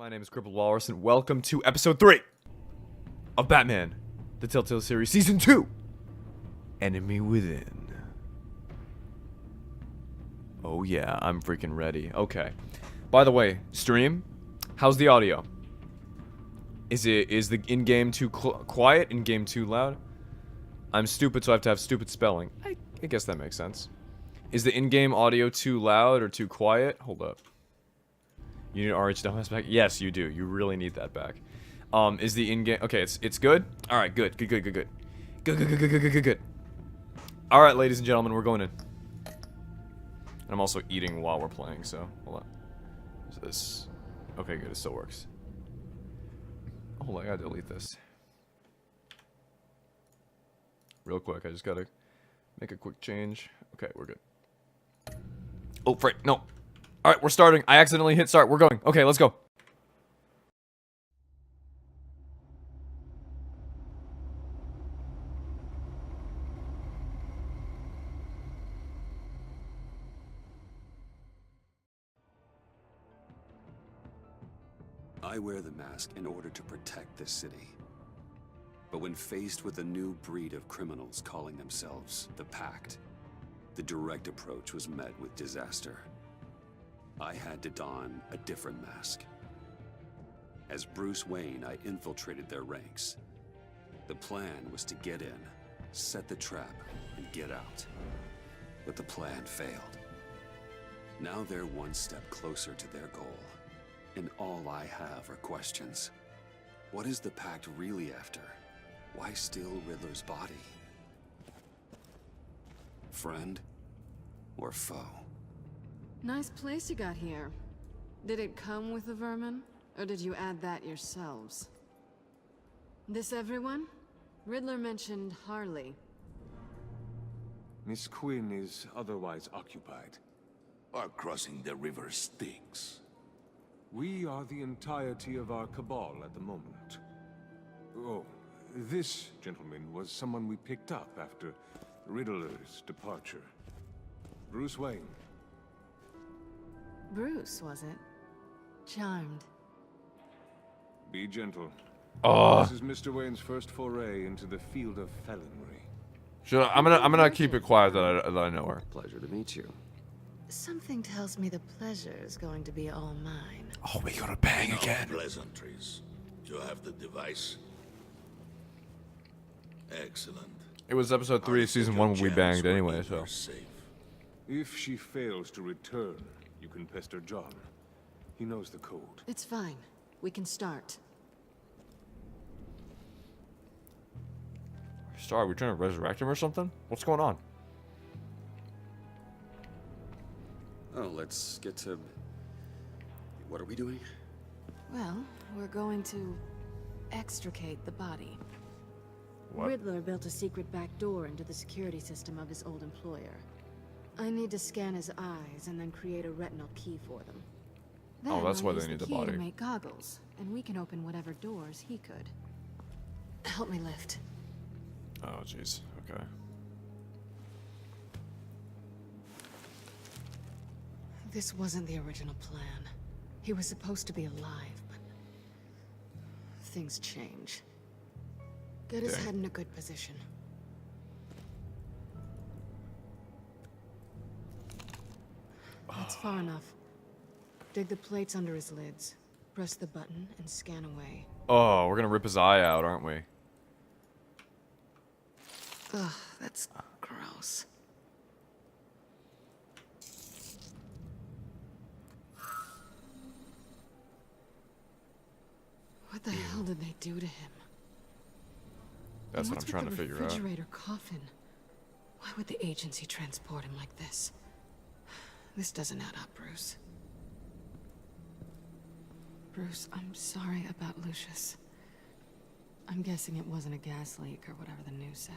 My name is Crippled Walrus, and welcome to episode 3 of Batman, the Telltale series, season 2, Enemy Within. Oh yeah, I'm freaking ready. Okay. By the way, stream, how's the audio? Is the in-game too quiet, in-game too loud? I'm stupid, so I have to have stupid spelling. I guess that makes sense. Is the in-game audio too loud or too quiet? Hold up. You need RH dumbass back? Yes, you do. You really need that back. Is the in-game... Okay, it's good? Alright, good. Good. Alright, ladies and gentlemen, we're going in. And I'm also eating while we're playing, so... Hold on. Is this... Okay, good. It still works. Oh, I gotta delete this. Real quick, I just gotta make a quick change. Okay, we're good. Oh, frick, no. Alright, we're starting. I accidentally hit start. We're going. Okay, let's go. I wear the mask in order to protect this city. But when faced with a new breed of criminals calling themselves the Pact, the direct approach was met with disaster. I had to don a different mask. As Bruce Wayne, I infiltrated their ranks. The plan was to get in, set the trap, and get out. But the plan failed. Now they're one step closer to their goal. And all I have are questions. What is the Pact really after? Why steal Riddler's body? Friend or foe? Nice place you got here. Did it come with the vermin? Or did you add that yourselves? This everyone? Riddler mentioned Harley. Miss Quinn is otherwise occupied. Our crossing the river stinks. We are the entirety of our cabal at the moment. Oh, this gentleman was someone we picked up after Riddler's departure. Bruce Wayne. Bruce, was it? Charmed. Be gentle. Oh. This is Mr. Wayne's first foray into the field of felonry. Should I'm gonna keep it quiet that I know her. Pleasure to meet you. Something tells me the pleasure is going to be all mine. Oh, we gotta bang No again. pleasantries. You have the device? Excellent. It was episode 3 of season 1 when we banged anyway, so. Safe. If she fails to return, you can pester John. He knows the code. It's fine. We can start. Sorry, we trying to resurrect him or something? What's going on? Oh, let's get to... What are we doing? Well, we're going to extricate the body. What? Riddler built a secret back door into the security system of his old employer. I need to scan his eyes and then create a retinal key for them. Then Oh, that's I'll why they use need the key body. to make goggles, and we can open whatever doors he could. Help me lift. Oh, jeez. Okay. This wasn't the original plan. He was supposed to be alive, but things change. Get his Dang. head in a good position. That's far enough. Dig the plates under his lids. Press the button and scan away. Oh, we're gonna rip his eye out, aren't we? Ugh, that's gross. What the hell did they do to him? That's And what I'm what's trying to with the figure out. refrigerator coffin? Why would the agency transport him like this? This doesn't add up, Bruce. Bruce, I'm sorry about Lucius. I'm guessing it wasn't a gas leak or whatever the news said.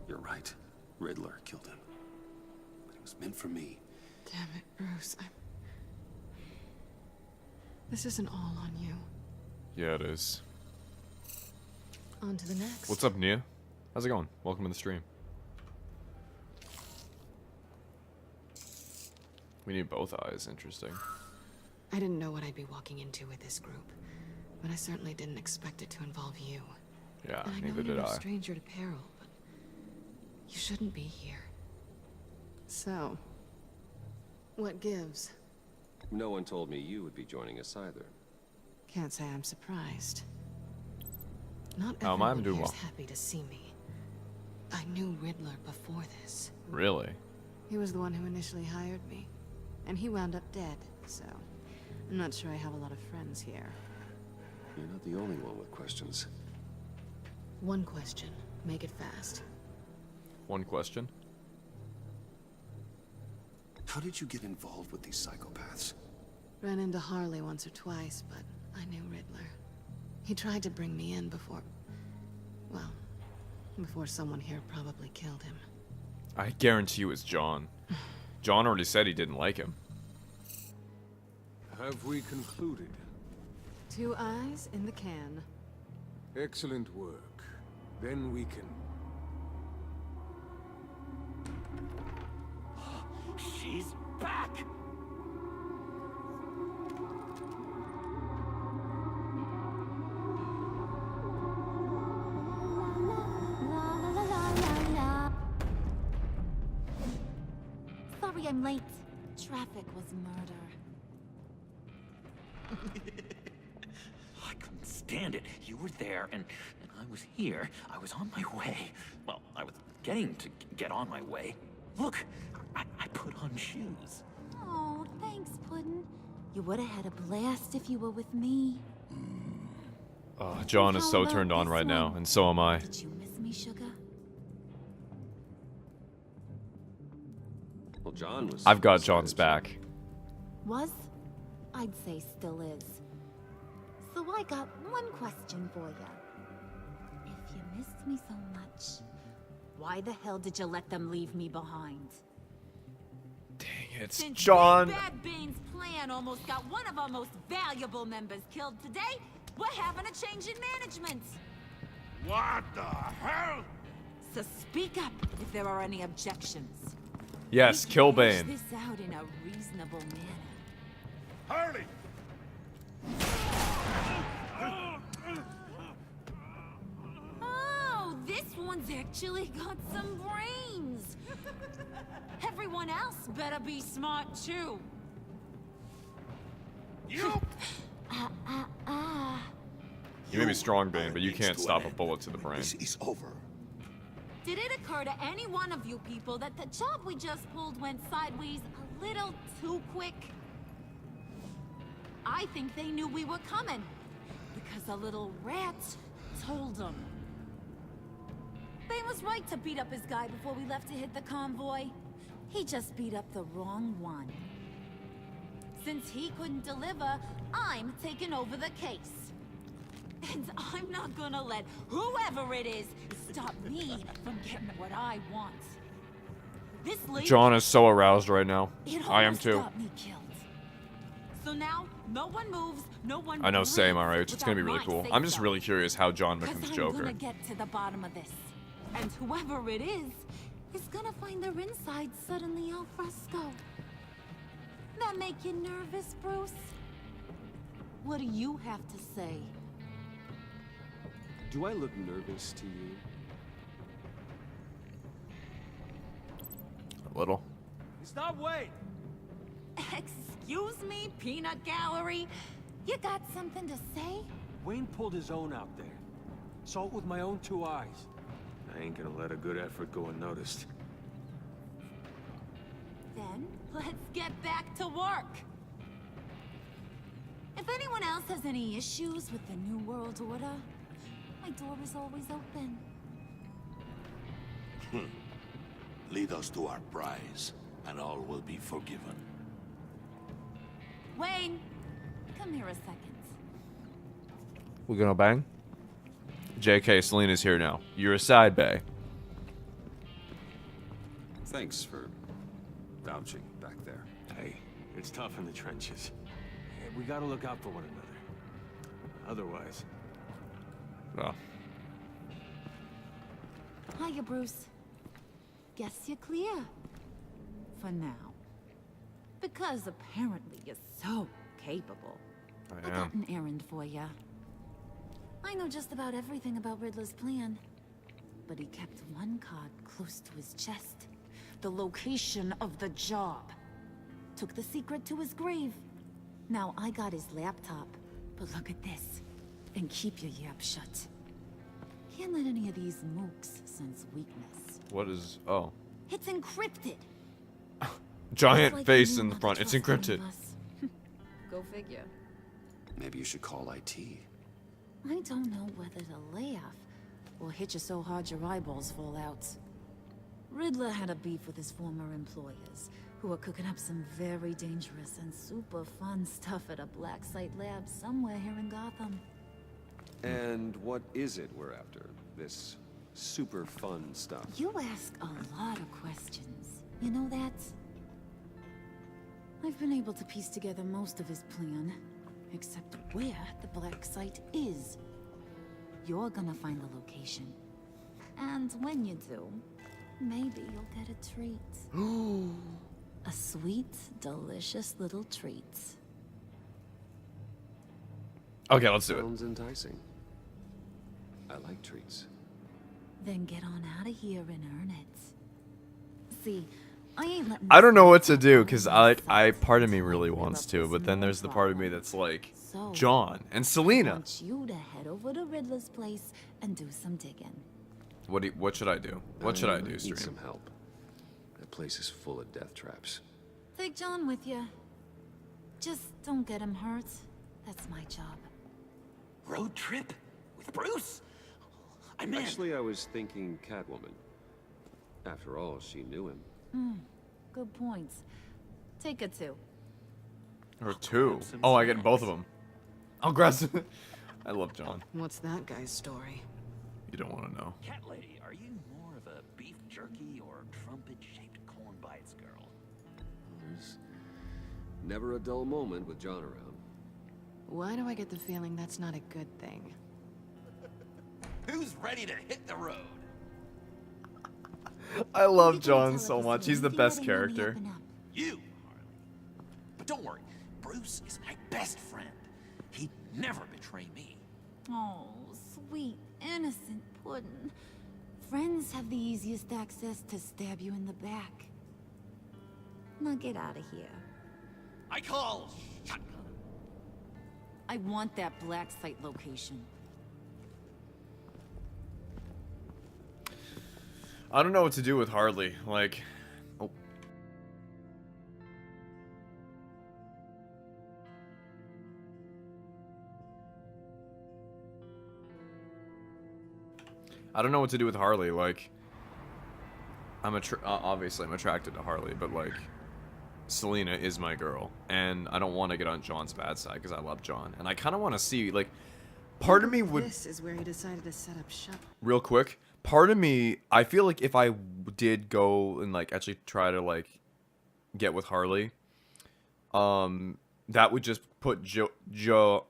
You're right. Riddler killed him. But it was meant for me. Damn it, Bruce. This isn't all on you. Yeah, it is. On to the next. What's up, Nia? How's it going? Welcome to the stream. We need both eyes. Interesting. I didn't know what I'd be walking into with this group, but I certainly didn't expect it to involve you. Yeah, And I neither know you're did no I. stranger to peril, but you shouldn't be here. So, what gives? No one told me you would be joining us either. Can't say I'm surprised. Not Oh, everyone I'm doing here's well. happy to see me. I knew Riddler before this. Really? He was the one who initially hired me, and he wound up dead, so I'm not sure I have a lot of friends here. You're not the only one with questions. One question. Make it fast. One question. How did you get involved with these psychopaths? Ran into Harley once or twice, but I knew Riddler. He tried to bring me in before... well, before someone here probably killed him. I guarantee you it's John. John already said he didn't like him. Have we concluded? 2 eyes in the can. Excellent work. Then we can... She's back! Sorry I'm late. Traffic was murder. I couldn't stand it. You were there, and I was here. I was on my way. Well, I was getting to get on my way. Look, I put on shoes. Oh, thanks, Puddin'. You would have had a blast if you were with me. Oh, John is How so about turned on this right now, one? and so am I. Did you miss me, sugar? Well, John was... I've got John's back. Was? I'd say still is. So I got one question for ya. If you missed me so much, why the hell did you let them leave me behind? Dang, it's Since John. Big Bad Bane's plan almost got one of our most valuable members killed today, we're having a change in management. What the hell? So speak up if there are any objections. Yes, We kill can hash Bane. this out in a reasonable manner. Harley! Oh, this one's actually got some brains. Everyone else better be smart too. You! You may be strong, Bane, are but you means can't to stop an a end. bullet to the brain. This is over. Did it occur to any one of you people that the job we just pulled went sideways a little too quick? I think they knew we were coming, because a little rat told them. Bane was right to beat up his guy before we left to hit the convoy. He just beat up the wrong one. Since he couldn't deliver, I'm taking over the case. And I'm not gonna let whoever it is stop me from getting what I want. This lady, John is so aroused right now. it I am almost too. got me killed. So now, no one moves, no one I know, same, breathes alright. It's gonna be really without cool. my I'm just say-so. really curious how John 'Cause becomes I'm Joker. gonna get to the bottom of this. And whoever it is gonna find their inside suddenly al fresco. That make you nervous, Bruce? What do you have to say? Do I look nervous to you? A little. Stop, wait! Excuse me, peanut gallery? You got something to say? Wayne pulled his own out there. Saw it with my own 2 eyes. I ain't gonna let a good effort go unnoticed. Then, let's get back to work. If anyone else has any issues with the New World Order, my door is always open. Lead us to our prize, and all will be forgiven. Wayne, come here a second. We gonna bang? JK, Selena's here now. You're a side bay. Thanks for vouching back there. Hey, it's tough in the trenches. We gotta look out for one another. Otherwise... Well, Hiya, Bruce. Guess you're clear. For now. Because apparently you're so capable. I I got am. an errand for ya. I know just about everything about Riddler's plan. But he kept one card close to his chest. The location of the job. Took the secret to his grave. Now I got his laptop. But look at this. And keep your yap shut. Can't let any of these mooks sense weakness. What is... Oh. It's encrypted. Giant Like face you in the not front. to It's trust any encrypted. of us. Go figure. Maybe you should call IT. I don't know whether to laugh or hit you so hard your eyeballs fall out. Riddler had a beef with his former employers, who were cooking up some very dangerous and super fun stuff at a black site lab somewhere here in Gotham. And what is it we're after? This super fun stuff. You ask a lot of questions. You know that? I've been able to piece together most of his plan, except where the black site is. You're gonna find the location. And when you do, maybe you'll get a treat. A sweet, delicious little treat. Okay, let's do it. Sounds enticing. I like treats. Then get on out of here and earn it. See, I ain't letting I don't know what this to do, go because on part of me sight really till I wants clear to, up but this then there's the part of me problem. that's like, So, John and I Selena. want you to head over to Riddler's place and do some digging. What should I do? What should I do, Need Stream? some help. That place is full of death traps. Take John with you. Just don't get him hurt. That's my job. Road trip? With Bruce? I'm in. Actually, I was thinking Catwoman. After all, she knew him. Good points. Take it too. Or two. Oh, I get both of them. I'll grab some. I love John. What's that guy's story? You don't want to know. Cat lady, are you more of a beef jerky or trumpet-shaped corn bites girl? There's never a dull moment with John around. Why do I get the feeling that's not a good thing? Who's ready to hit the road? I love You can't John tell so if much. it's He's the anything best but a yummy character. up and up. You, Harley. But don't worry, Bruce is my best friend. He'd never betray me. Oh, sweet, innocent puddin'. Friends have the easiest access to stab you in the back. Now get out of here. I call shotgun. I want that black site location. I don't know what to do with Harley. Like, oh. I don't know what to do with Harley. Like, obviously I'm attracted to Harley, but like, Selena is my girl, and I don't want to get on John's bad side because I love John, and I kind of want to see like, part of me would. This is where he decided to set up shop. Real quick, part of me, I feel like if I did go and like actually try to like get with Harley, that would just put John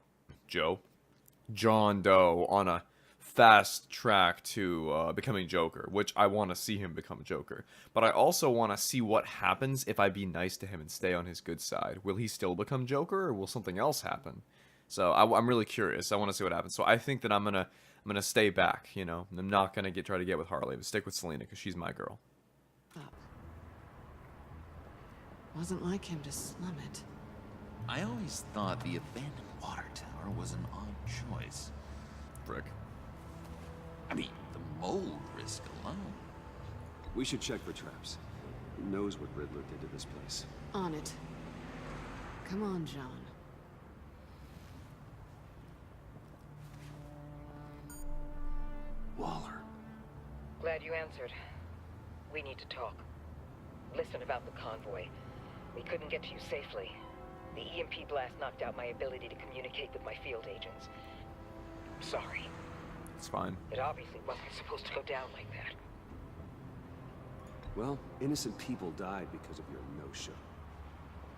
Doe on a fast track to becoming Joker, which I want to see him become Joker. But I also want to see what happens if I be nice to him and stay on his good side. Will he still become Joker, or will something else happen? So I'm really curious. I want to see what happens. So I think that I'm gonna stay back. You know, I'm not gonna try to get with Harley, but stick with Selena because she's my girl. Wasn't like him to slum it. I always thought the abandoned water tower was an odd choice. Frick. I mean, the mold risk alone. We should check for traps. Who knows what Riddler did to this place? On it. Come on, John. Waller. Glad you answered. We need to talk. Listen about the convoy. We couldn't get to you safely. The EMP blast knocked out my ability to communicate with my field agents. I'm sorry. It's fine. It obviously wasn't supposed to go down like that. Well, innocent people died because of your no-show.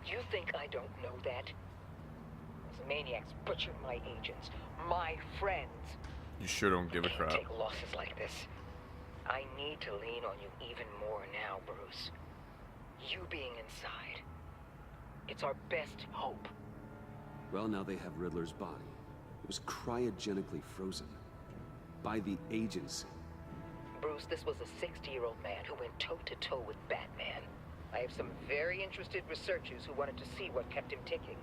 You think I don't know that? Those maniacs butchered my agents, my friends. You sure don't give a Can't crap. take losses like this. I need to lean on you even more now, Bruce. You being inside. It's our best hope. Well, now they have Riddler's body. It was cryogenically frozen. By the agency. Bruce, this was a 60-year-old man who went toe-to-toe with Batman. I have some very interested researchers who wanted to see what kept him ticking.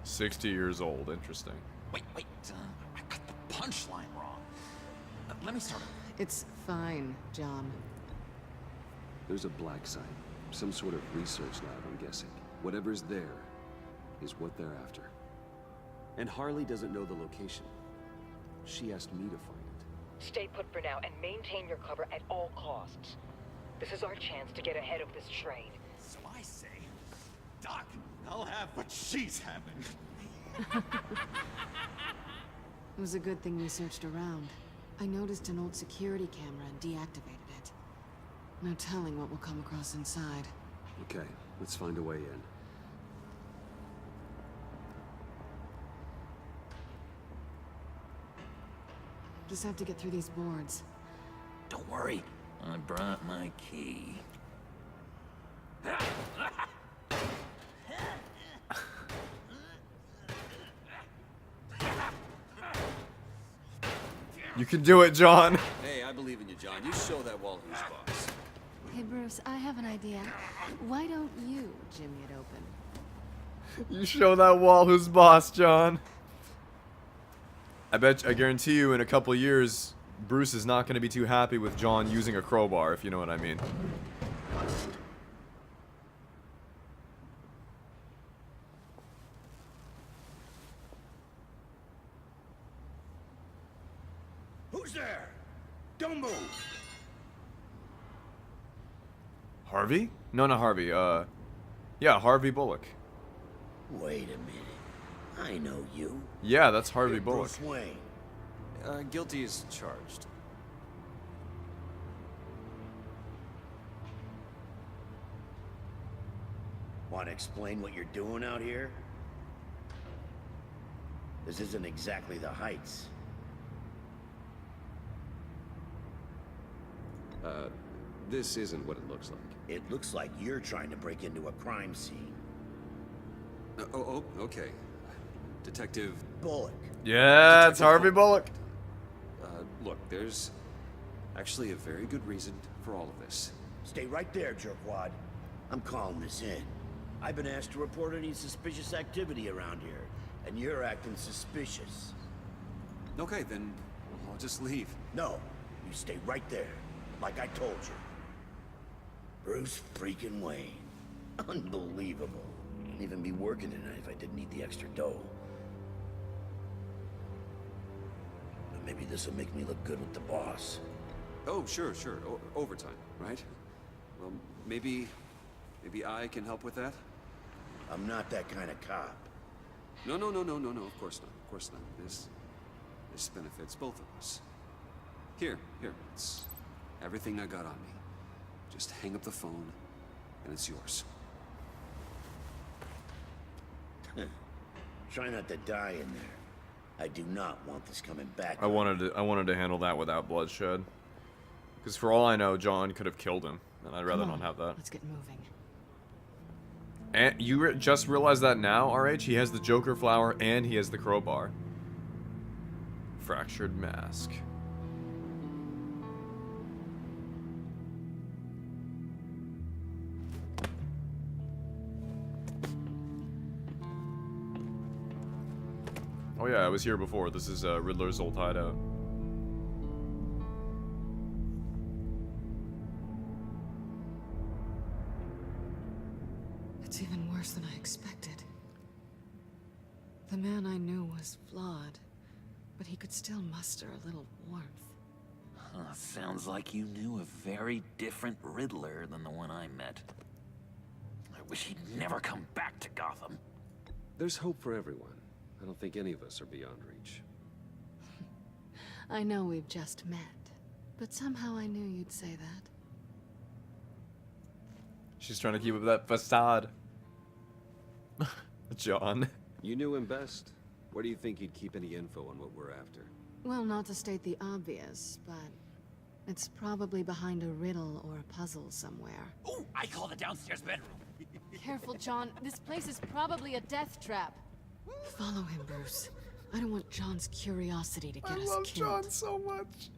60 years old. Interesting. Wait, I got the punchline wrong. Let me start over. It's fine, John. There's a black site. Some sort of research lab, I'm guessing. Whatever's there is what they're after. And Harley doesn't know the location. She asked me to find it. Stay put for now and maintain your cover at all costs. This is our chance to get ahead of this train. So I say, Doc, I'll have what she's having. It was a good thing we searched around. I noticed an old security camera and deactivated it. No telling what we'll come across inside. Okay, let's find a way in. Just have to get through these boards. Don't worry, I brought my key. You can do it, John. Hey, I believe in you, John. You show that wall who's boss. Hey, Bruce, I have an idea. Why don't you jimmy it open? You show that wall who's boss, John. I guarantee you in a couple years, Bruce is not going to be too happy with John using a crowbar, if you know what I mean. Who's there? Don't move. Harvey? No, not Harvey. Yeah, Harvey Bullock. Wait a minute. I know you. Yeah, that's Harvey You're Bullock. Bruce Wayne. Guilty as charged. Want to explain what you're doing out here? This isn't exactly the Heights. This isn't what it looks like. It looks like you're trying to break into a crime scene. Okay. Detective... Bullock. Yeah, it's Harvey Bullock. Look, there's actually a very good reason for all of this. Stay right there, jerkwad. I'm calling this in. I've been asked to report any suspicious activity around here, and you're acting suspicious. Okay, then I'll just leave. No, you stay right there, like I told you. Bruce freaking Wayne. Unbelievable. Wouldn't even be working tonight if I didn't need the extra dough. But maybe this will make me look good with the boss. Oh, sure. Overtime, right? Well, maybe I can help with that? I'm not that kind of cop. No, of course not. This benefits both of us. Here, it's everything I got on me. Just hang up the phone, and it's yours. Try not to die in there. I do not want this coming back. I wanted to handle that without bloodshed. Because for all I know, John could have killed him, and I'd rather not have that. Let's get moving. And you just realized that now, RH? He has the Joker flower and he has the crowbar. Fractured mask. Oh yeah, I was here before. This is Riddler's old hideout. It's even worse than I expected. The man I knew was flawed, but he could still muster a little warmth. Sounds like you knew a very different Riddler than the one I met. I wish he'd never come back to Gotham. There's hope for everyone. I don't think any of us are beyond reach. I know we've just met, but somehow I knew you'd say that. She's trying to keep up that facade. John. You knew him best. Where do you think he'd keep any info on what we're after? Well, not to state the obvious, but it's probably behind a riddle or a puzzle somewhere. Oh, I call the downstairs bedroom. Careful, John. This place is probably a death trap. Follow him, Bruce. I don't want John's curiosity to get us love killed. John so much.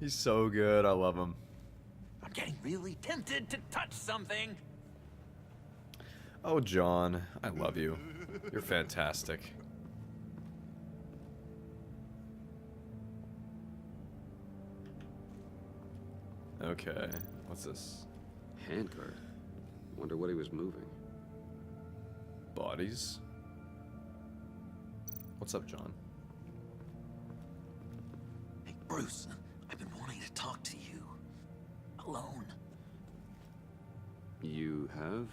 He's so good. I love him. I'm getting really tempted to touch something. Oh, John, I love you. You're fantastic. Okay, what's this? Handcart. Wonder what he was moving. Bodies? What's up, John? Hey, Bruce, I've been wanting to talk to you. Alone. You have?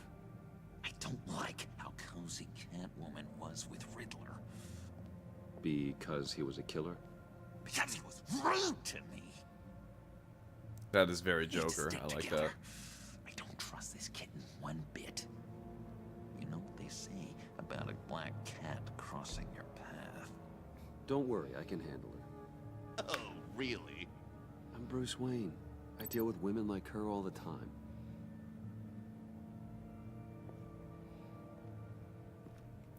I don't like how cozy Catwoman was with Riddler. Because he was a killer? Because he was rude to me. That is very We need to Joker. stick I like together. that. I don't trust this kitten one bit. You know what they say about a black cat crossing your path? Don't worry, I can handle her. Oh, really? I'm Bruce Wayne. I deal with women like her all the time.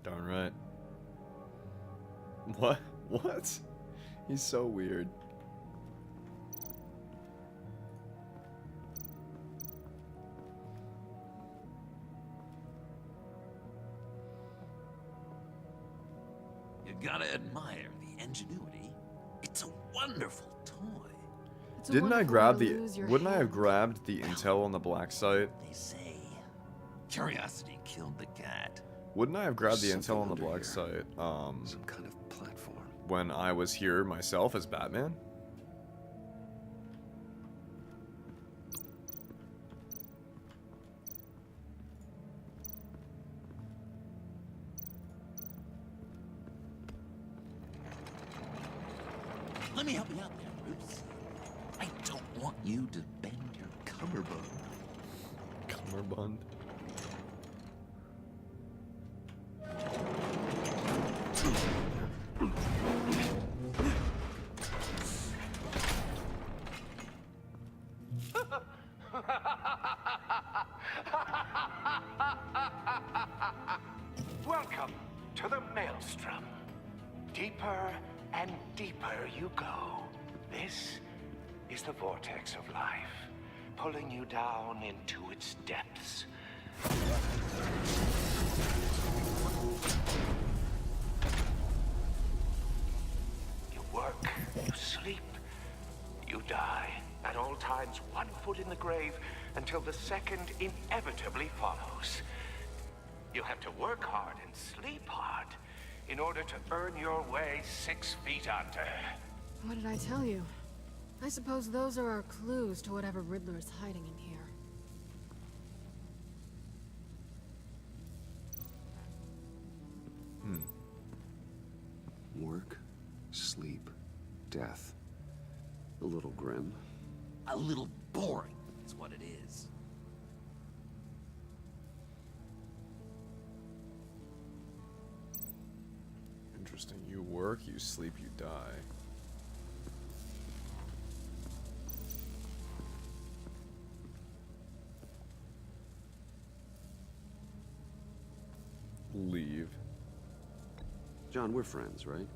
Darn right. What? What? He's so weird. You gotta admire the ingenuity. It's a wonderful toy. It's a Didn't I wonderful grab way the? to lose your Wouldn't I have hand. grabbed the intel on the black site? They say curiosity killed the cat. Wouldn't I have grabbed the Something intel on the under black here. site? Some kind of platform. When I was here myself as Batman? Let me help you out there, Bruce. I don't want you to bend your cummerbund. Cummerbund. Welcome to the Maelstrom. Deeper and deeper you go. This is the vortex of life, pulling you down into its depths. You work, you sleep, you die. At all times, one foot in the grave until the second inevitably follows. You have to work hard and sleep hard in order to earn your way 6 feet under. What did I tell you? I suppose those are our clues to whatever Riddler is hiding in here. Work, sleep, death. A little grim. A little boring is what it is. Interesting. You work, you sleep, you die. Leave. John, we're friends, right?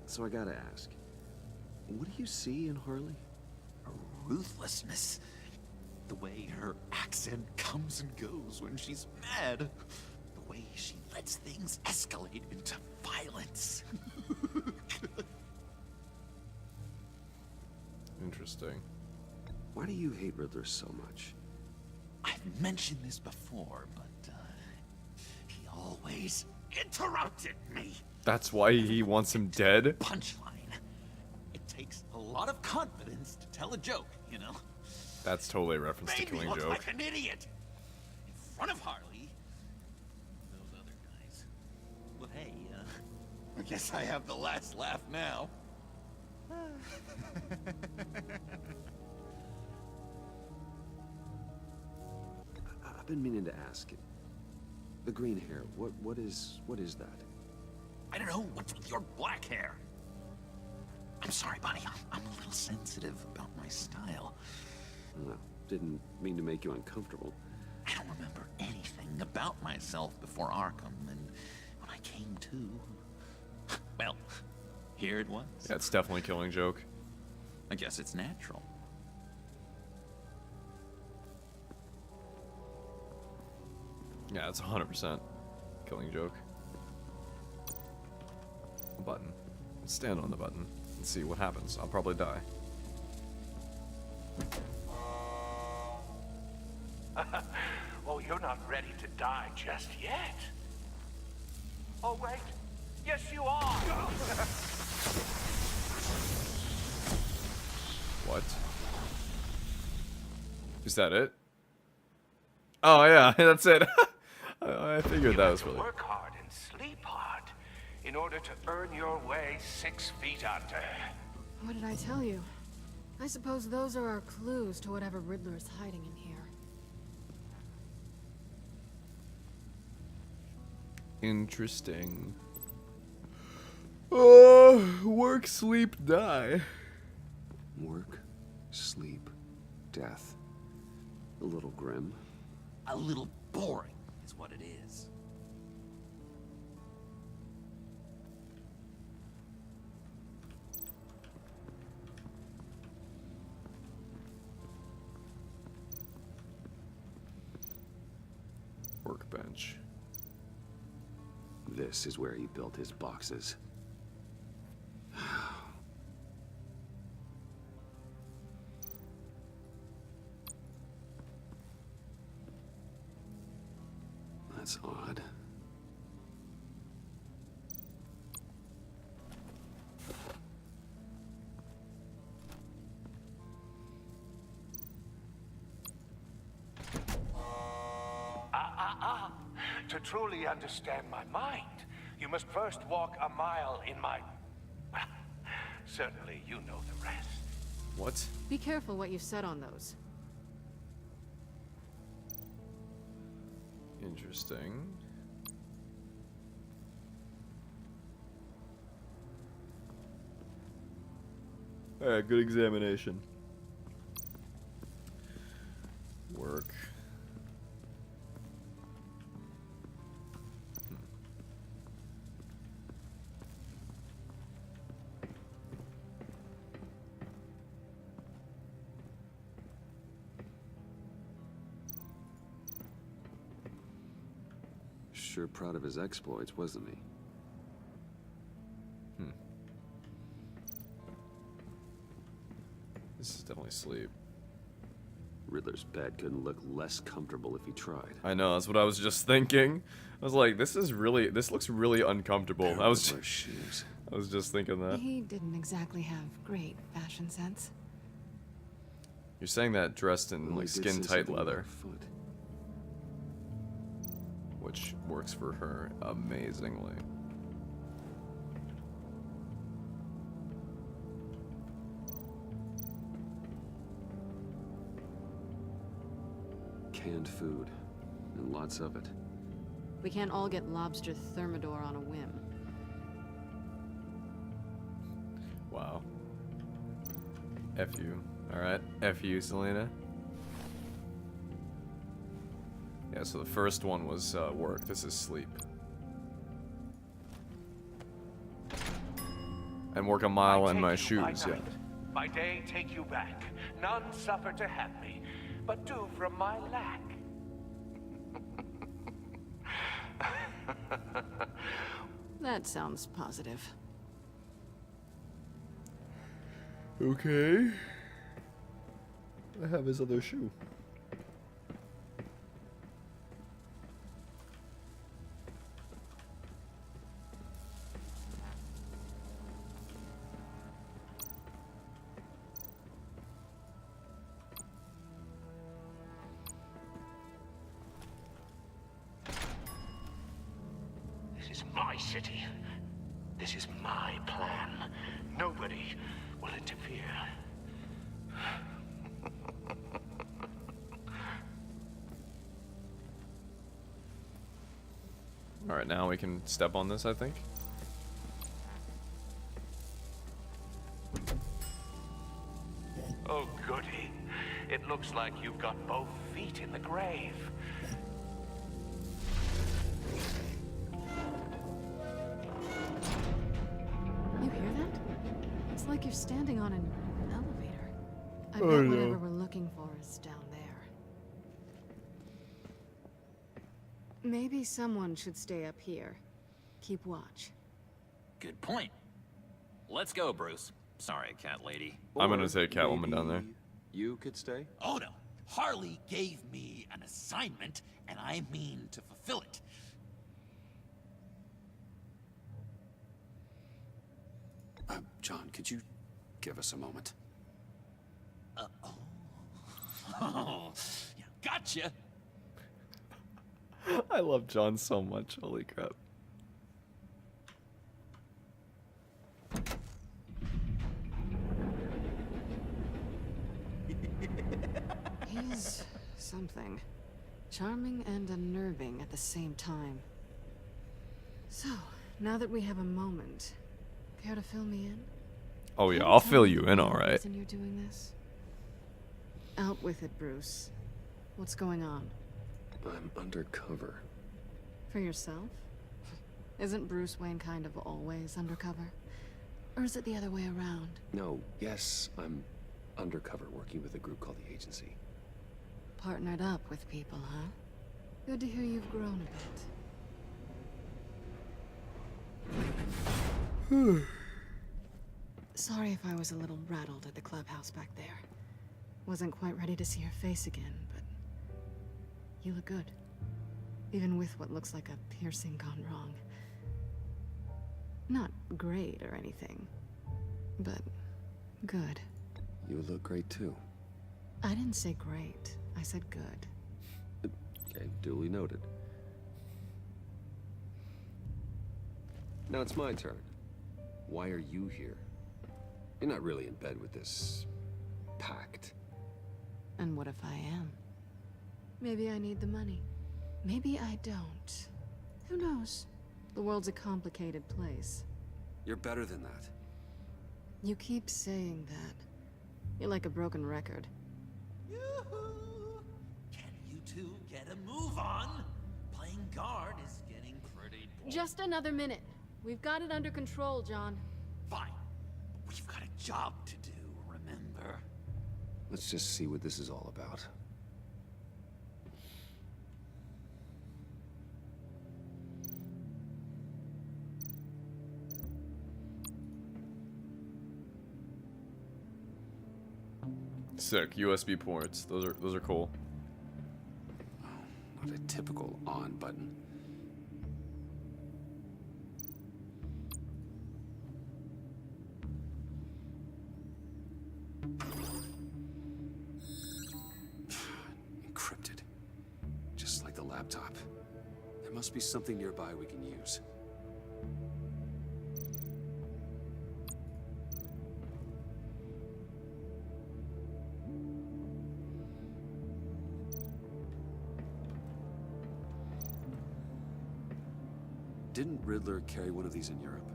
So I gotta ask. What do you see in Harley? Her ruthlessness. The way her accent comes and goes when she's mad. The way she lets things escalate into violence. Interesting. Why do you hate Riddler so much? I've mentioned this before, but he always interrupted me. That's why he wants him dead? Punchline. It takes a lot of confidence to tell a joke, you know? That's totally a reference to Made me Killing look Joke. like an idiot in front of Harley. Those other guys. Well, hey, I guess I have the last laugh now. I've been meaning to ask. The green hair, what is that? I don't know what's with your black hair. I'm sorry, buddy. I'm a little sensitive about my style. Well, didn't mean to make you uncomfortable. I don't remember anything about myself before Arkham, and when I came to. Well, here it was. Yeah, it's definitely Killing Joke. I guess it's natural. Yeah, it's 100% Killing Joke. Button. Let's stand on the button and see what happens. I'll probably die. Oh, you're not ready to die just yet. Oh, wait. Yes, you are. What? Is that it? Oh yeah, that's it. I figured that was really. Work hard and sleep hard in order to earn your way 6 feet under. What did I tell you? I suppose those are our clues to whatever Riddler is hiding in here. Interesting. Work, sleep, die. Work, sleep, death. A little grim. A little boring is what it is. Workbench. This is where he built his boxes. That's odd. To truly understand my mind, you must first walk a mile in my... Well, certainly you know the rest. What? Be careful what you said on those. Interesting. Alright, good examination. Work. Sure proud of his exploits, wasn't he? This is definitely sleep. Riddler's bed couldn't look less comfortable if he tried. I know, that's what I was just thinking. I was like, this looks really uncomfortable. I was just thinking that. He didn't exactly have great fashion sense. You're saying that dressed in like skin-tight leather, which works for her amazingly. Canned food, and lots of it. We can't all get lobster thermidor on a whim. Wow. F you. Alright, F you, Selena. Yeah, so the first one was work. This is sleep. And work a mile in my shoes, yeah. By day take you back. None suffer to have me, but do from my lack. That sounds positive. Okay. I have his other shoe. This is my city. This is my plan. Nobody will interfere. Alright, now we can step on this, I think. Oh, goody. It looks like you've got both feet in the grave. like you're standing on an elevator. I bet Oh, no. whatever we're looking for is down there. Maybe someone should stay up here. Keep watch. Good point. Let's go, Bruce. Sorry, cat lady. I'm gonna Or say Catwoman down there. maybe you could stay? Oh no, Harley gave me an assignment, and I mean to fulfill it. John, could you give us a moment? Oh, yeah, gotcha. I love John so much. Holy crap. He's something. Charming and unnerving at the same time. So, now that we have a moment, care to fill me in? Oh yeah, Can you I'll tell fill me you the in, real alright. reason you're doing this? Out with it, Bruce. What's going on? I'm undercover. For yourself? Isn't Bruce Wayne kind of always undercover? Or is it the other way around? No, yes, I'm undercover working with a group called the Agency. Partnered up with people, huh? Good to hear you've grown a bit. Sorry if I was a little rattled at the clubhouse back there. Wasn't quite ready to see your face again, but you look good. Even with what looks like a piercing gone wrong. Not great or anything, but good. You look great too. I didn't say great. I said good. Okay, duly noted. Now it's my turn. Why are you here? You're not really in bed with this pact. And what if I am? Maybe I need the money. Maybe I don't. Who knows? The world's a complicated place. You're better than that. You keep saying that. You're like a broken record. Yoo-hoo! Can you two get a move on? Playing guard is getting pretty boring. Just another minute. We've got it under control, John. Fine. But we've got a job to do, remember? Let's just see what this is all about. Sick. USB ports. Those are cool. Not a typical on button. Encrypted. Just like the laptop. There must be something nearby we can use. Didn't Riddler carry one of these in Europe?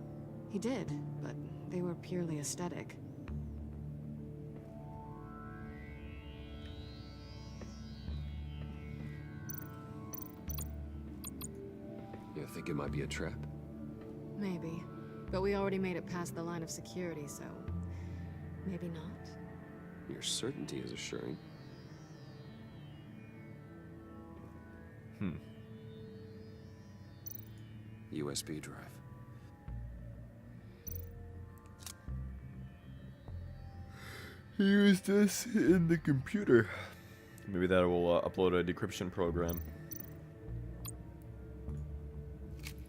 He did, but they were purely aesthetic. You think it might be a trap? Maybe. But we already made it past the line of security, so... maybe not. Your certainty is assuring. USB drive. Use this in the computer. Maybe that will upload a decryption program.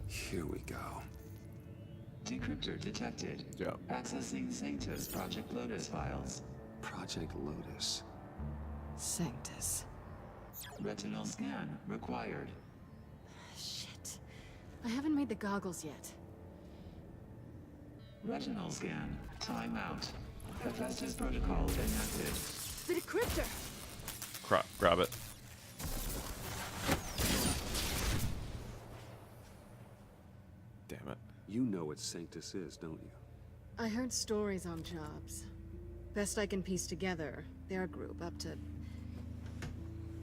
Here we go. Decryptor detected. Yeah. Accessing Sanctus Project Lotus files. Project Lotus. Sanctus. Retinal scan required. Shit. I haven't made the goggles yet. Retinal scan. Timeout. Hephaestus protocol enacted. The decryptor! Crap. Grab it. Damn it. You know what Sanctus is, don't you? I heard stories on jobs. Best I can piece together, their group up to...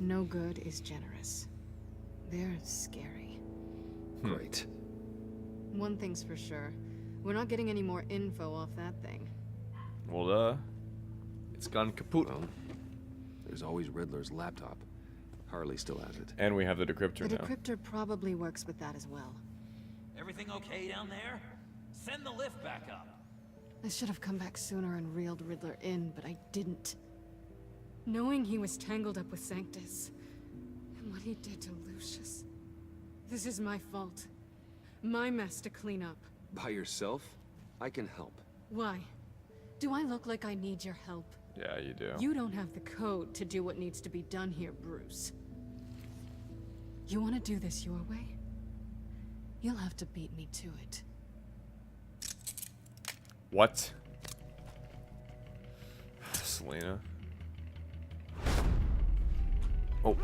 no good is generous. They're scary. Great. One thing's for sure. We're not getting any more info off that thing. Well, it's gone kaput. Well, there's always Riddler's laptop. Harley still has it. And we have the decryptor The now. decryptor probably works with that as well. Everything okay down there? Send the lift back up. I should have come back sooner and reeled Riddler in, but I didn't. Knowing he was tangled up with Sanctus, and what he did to Lucius. This is my fault. My mess to clean up. By yourself? I can help. Why? Do I look like I need your help? Yeah, you do. You don't have the code to do what needs to be done here, Bruce. You want to do this your way? You'll have to beat me to it. What? Selena. Oh.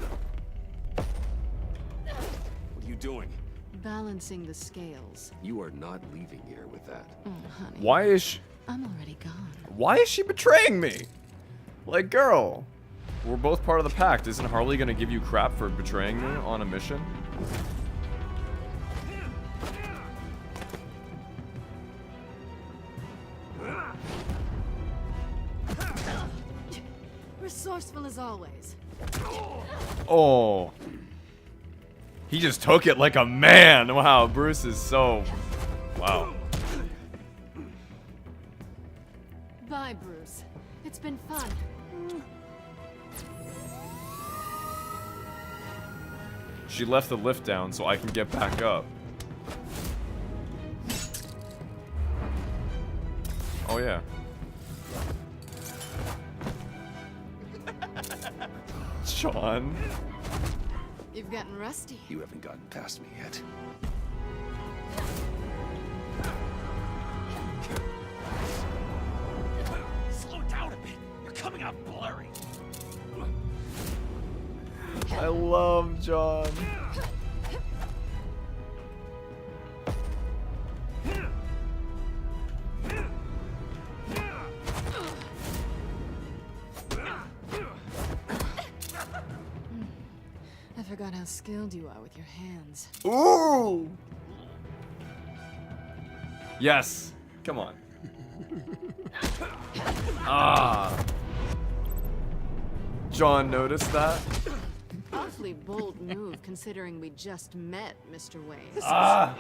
What are you doing? Balancing the scales. You are not leaving here with that. Oh, honey. Why is she... I'm already gone. Why is she betraying me? Like, girl. We're both part of the pact. Isn't Harley gonna give you crap for betraying me on a mission? Resourceful as always. Oh. He just took it like a man. Wow, Bruce is so... Wow. Bye, Bruce. It's been fun. She left the lift down so I can get back up. Oh, yeah. John. You've gotten rusty. You haven't gotten past me yet. Slow down a bit. You're coming out blurry. I love John. I forgot how skilled you are with your hands. Ooh! Yes. Come on. Ah. John noticed that. Awfully bold move, considering we just met, Mr. Wayne. Ah.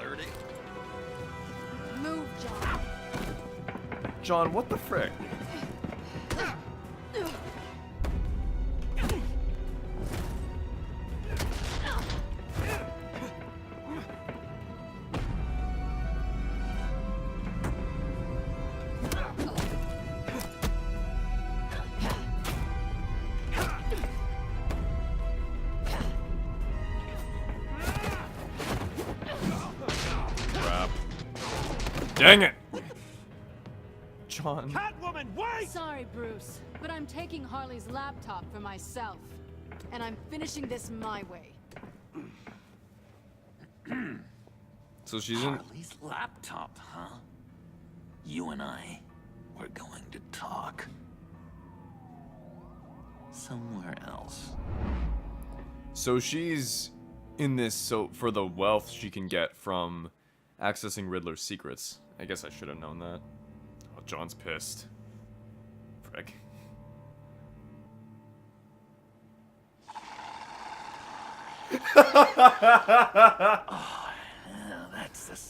Move, John. John, what the frick? Dang it! John. Catwoman, wait! Sorry, Bruce, but I'm taking Harley's laptop for myself. And I'm finishing this my way. So she's in... Harley's laptop, huh? You and I, we're going to talk. Somewhere else. So she's in this so for the wealth she can get from accessing Riddler's secrets. I guess I should have known that. Oh, John's pissed. Frick.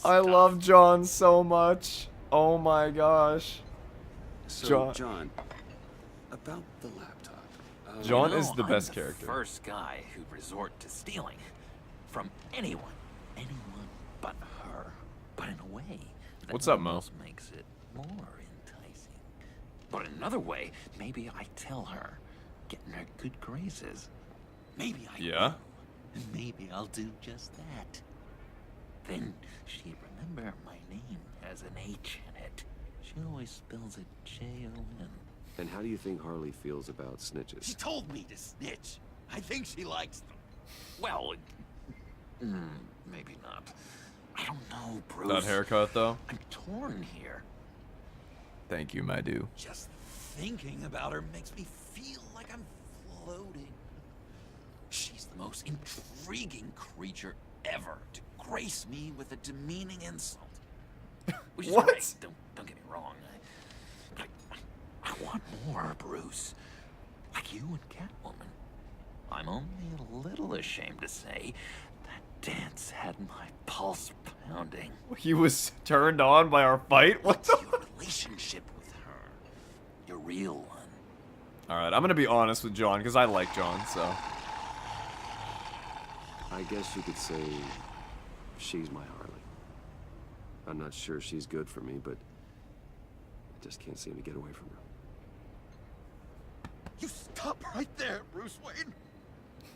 I love John so much. Oh my gosh. So, John, about the laptop. John You is know, the I'm best the character. First guy who'd resort to stealing from anyone but her. But in a way, that What's up, Mo? almost makes it more enticing. But in another way, maybe I tell her, get in her good graces. Maybe I will, and maybe I'll do just that. Then she'd remember my name has an H in it. She always spells it J-O-N. And how do you think Harley feels about snitches? She told me to snitch. I think she likes them. Well, maybe not. I don't know, Bruce. That haircut, though. I'm torn here. Thank you, my dude. Just thinking about her makes me feel like I'm floating. She's the most intriguing creature ever to grace me with a demeaning insult. Which is What? great. Don't get me wrong. more, Bruce. Like you and Catwoman. I'm only a little ashamed to say that dance had my pulse pounding. He was turned on by our fight? What the? Your relationship with her. Your real one. Alright, I'm gonna be honest with John, because I like John, so. I guess you could say she's my Harley. I'm not sure she's good for me, but I just can't seem to get away from her. You stop right there, Bruce Wayne.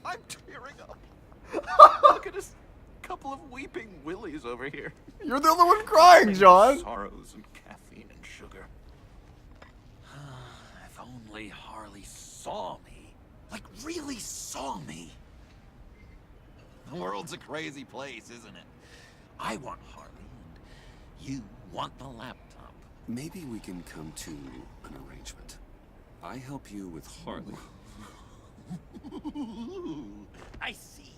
I'm tearing up. Look at us, couple of weeping willies over here. You're the only one crying, John. Sorrows and caffeine and sugar. If only Harley saw me. Like, really saw me. The world's a crazy place, isn't it? I want Harley, and you want the laptop. Maybe we can come to an arrangement. I help you with Harley. I see.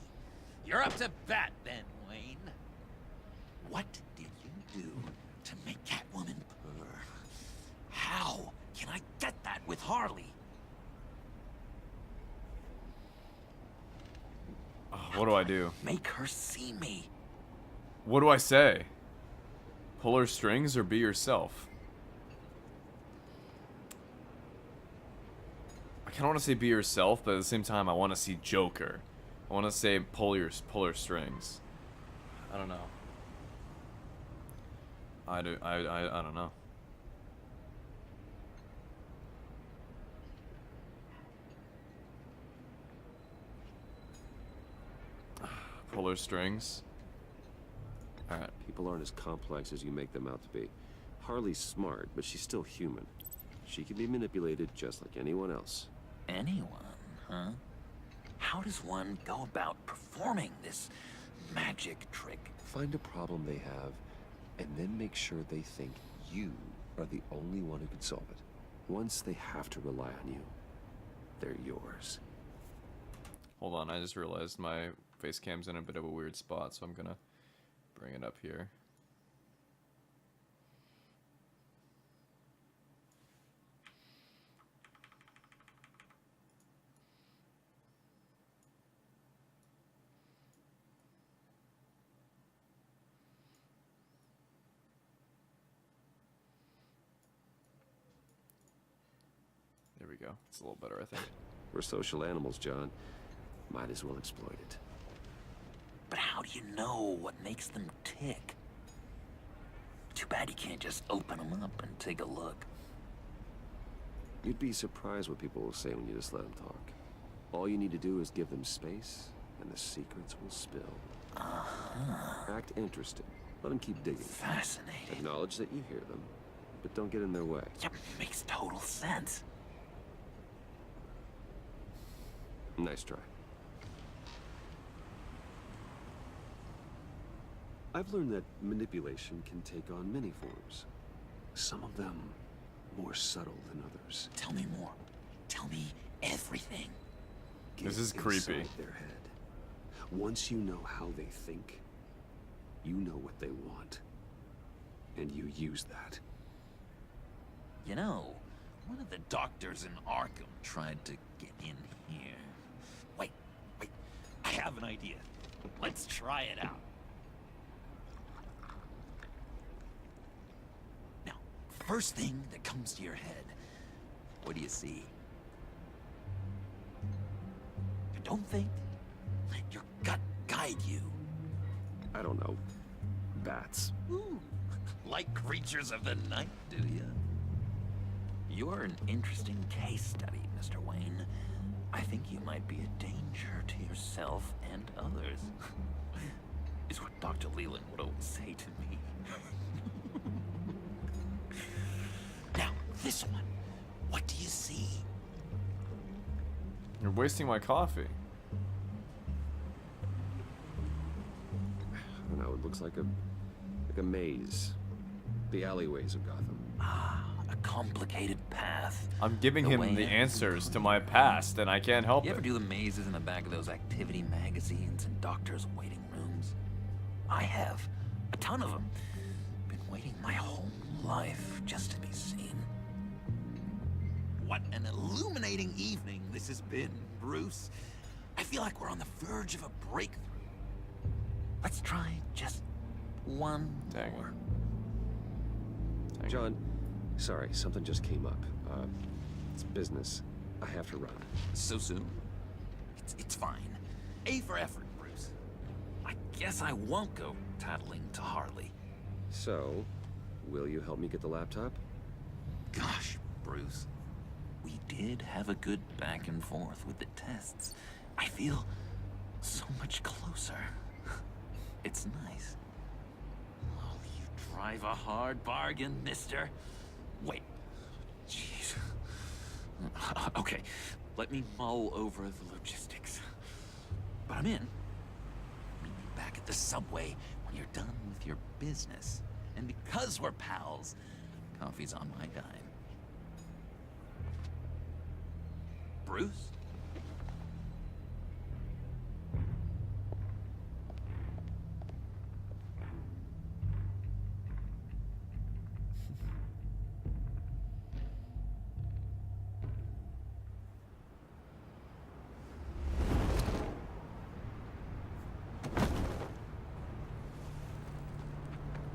You're up to bat then, Wayne. What did you do to make Catwoman purr? How can I get that with Harley? What do I do? Make her see me. What do I say? Pull her strings or be yourself? I kind of want to say be yourself, but at the same time I want to see Joker. I want to say pull her strings. I don't know. I don't know. Pull her strings. Alright. People aren't as complex as you make them out to be. Harley's smart, but she's still human. She can be manipulated just like anyone else. Anyone, huh? How does one go about performing this magic trick? Find a problem they have, and then make sure they think you are the only one who can solve it. Once they have to rely on you, they're yours. Hold on, I just realized my face cam's in a bit of a weird spot, so I'm gonna bring it up here. There we go. It's a little better, I think. We're social animals, John. Might as well exploit it. But how do you know what makes them tick? Too bad you can't just open them up and take a look. You'd be surprised what people will say when you just let them talk. All you need to do is give them space, and the secrets will spill. Act interested. Let them keep digging. Fascinating. Acknowledge that you hear them, but don't get in their way. Yep, makes total sense. Nice try. I've learned that manipulation can take on many forms. Some of them more subtle than others. Tell me more. Tell me everything. This is creepy. Inside their head. Once you know how they think, you know what they want. And you use that. You know, one of the doctors in Arkham tried to get in here. Wait. I have an idea. Let's try it out. Now, first thing that comes to your head, what do you see? Don't think. Let your gut guide you. I don't know. Bats. Ooh, like creatures of the night, do you? You're an interesting case study, Mr. Wayne. I think you might be a danger to yourself and others. Is what Dr. Leland would always say to me. Now, this one. What do you see? You're wasting my coffee. I don't know, it looks like a maze. The alleyways of Gotham. A complicated path. I'm giving The him way the it- answers to my past, and I can't help You ever it. do the mazes in the back of those activity magazines and doctors' waiting rooms? I have. A ton of them. Been waiting my whole life just to be seen. What an illuminating evening this has been, Bruce. I feel like we're on the verge of a breakthrough. Let's try just one more. John, sorry, something just came up. It's business. I have to run. So soon? It's fine. A for effort, Bruce. I guess I won't go tattling to Harley. So, will you help me get the laptop? Gosh, Bruce. We did have a good back and forth with the tests. I feel so much closer. It's nice. Oh, you drive a hard bargain, mister. Wait. Jeez. Okay, let me mull over the logistics. But I'm in. Meet you back at the subway when you're done with your business. And because we're pals, coffee's on my dime. Bruce?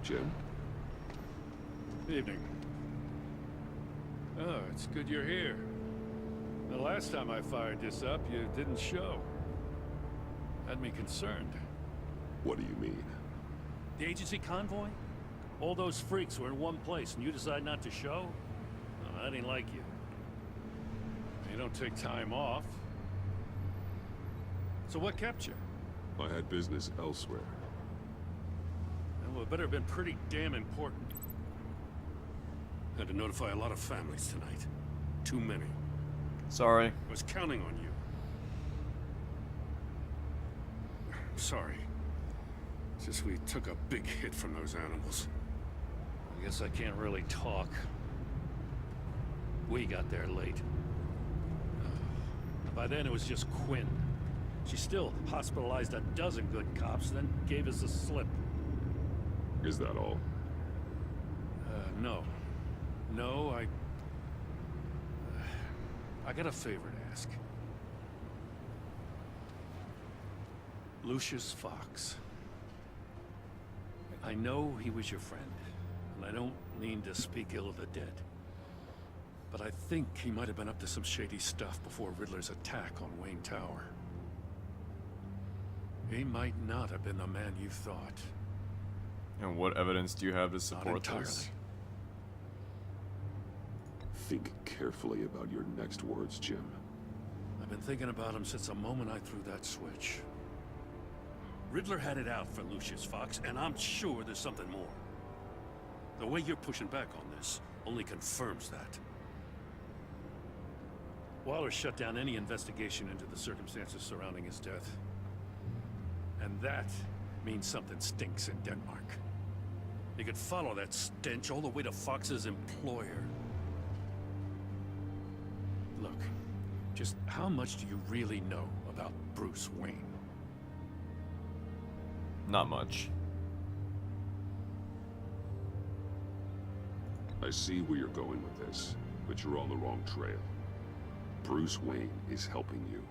Jim? Evening. Oh, it's good you're here. The last time I fired this up, you didn't show. Had me concerned. What do you mean? The agency convoy? All those freaks were in one place and you decide not to show? Well, I didn't like you. You don't take time off. So what kept you? I had business elsewhere. Well, it better have been pretty damn important. Had to notify a lot of families tonight. Too many. Sorry. I was counting on you. I'm sorry. It's just we took a big hit from those animals. I guess I can't really talk. We got there late. By then it was just Quinn. She still hospitalized a dozen good cops, then gave us the slip. Is that all? No. No, I got a favor to ask. Lucius Fox. I know he was your friend, and I don't mean to speak ill of the dead. But I think he might have been up to some shady stuff before Riddler's attack on Wayne Tower. He might not have been the man you thought. And what evidence do you have to Not support entirely. this? Think carefully about your next words, Jim. I've been thinking about him since the moment I threw that switch. Riddler had it out for Lucius Fox, and I'm sure there's something more. The way you're pushing back on this only confirms that. Waller shut down any investigation into the circumstances surrounding his death. And that means something stinks in Denmark. You could follow that stench all the way to Fox's employer. Look, just how much do you really know about Bruce Wayne? Not much. I see where you're going with this, but you're on the wrong trail. Bruce Wayne is helping you.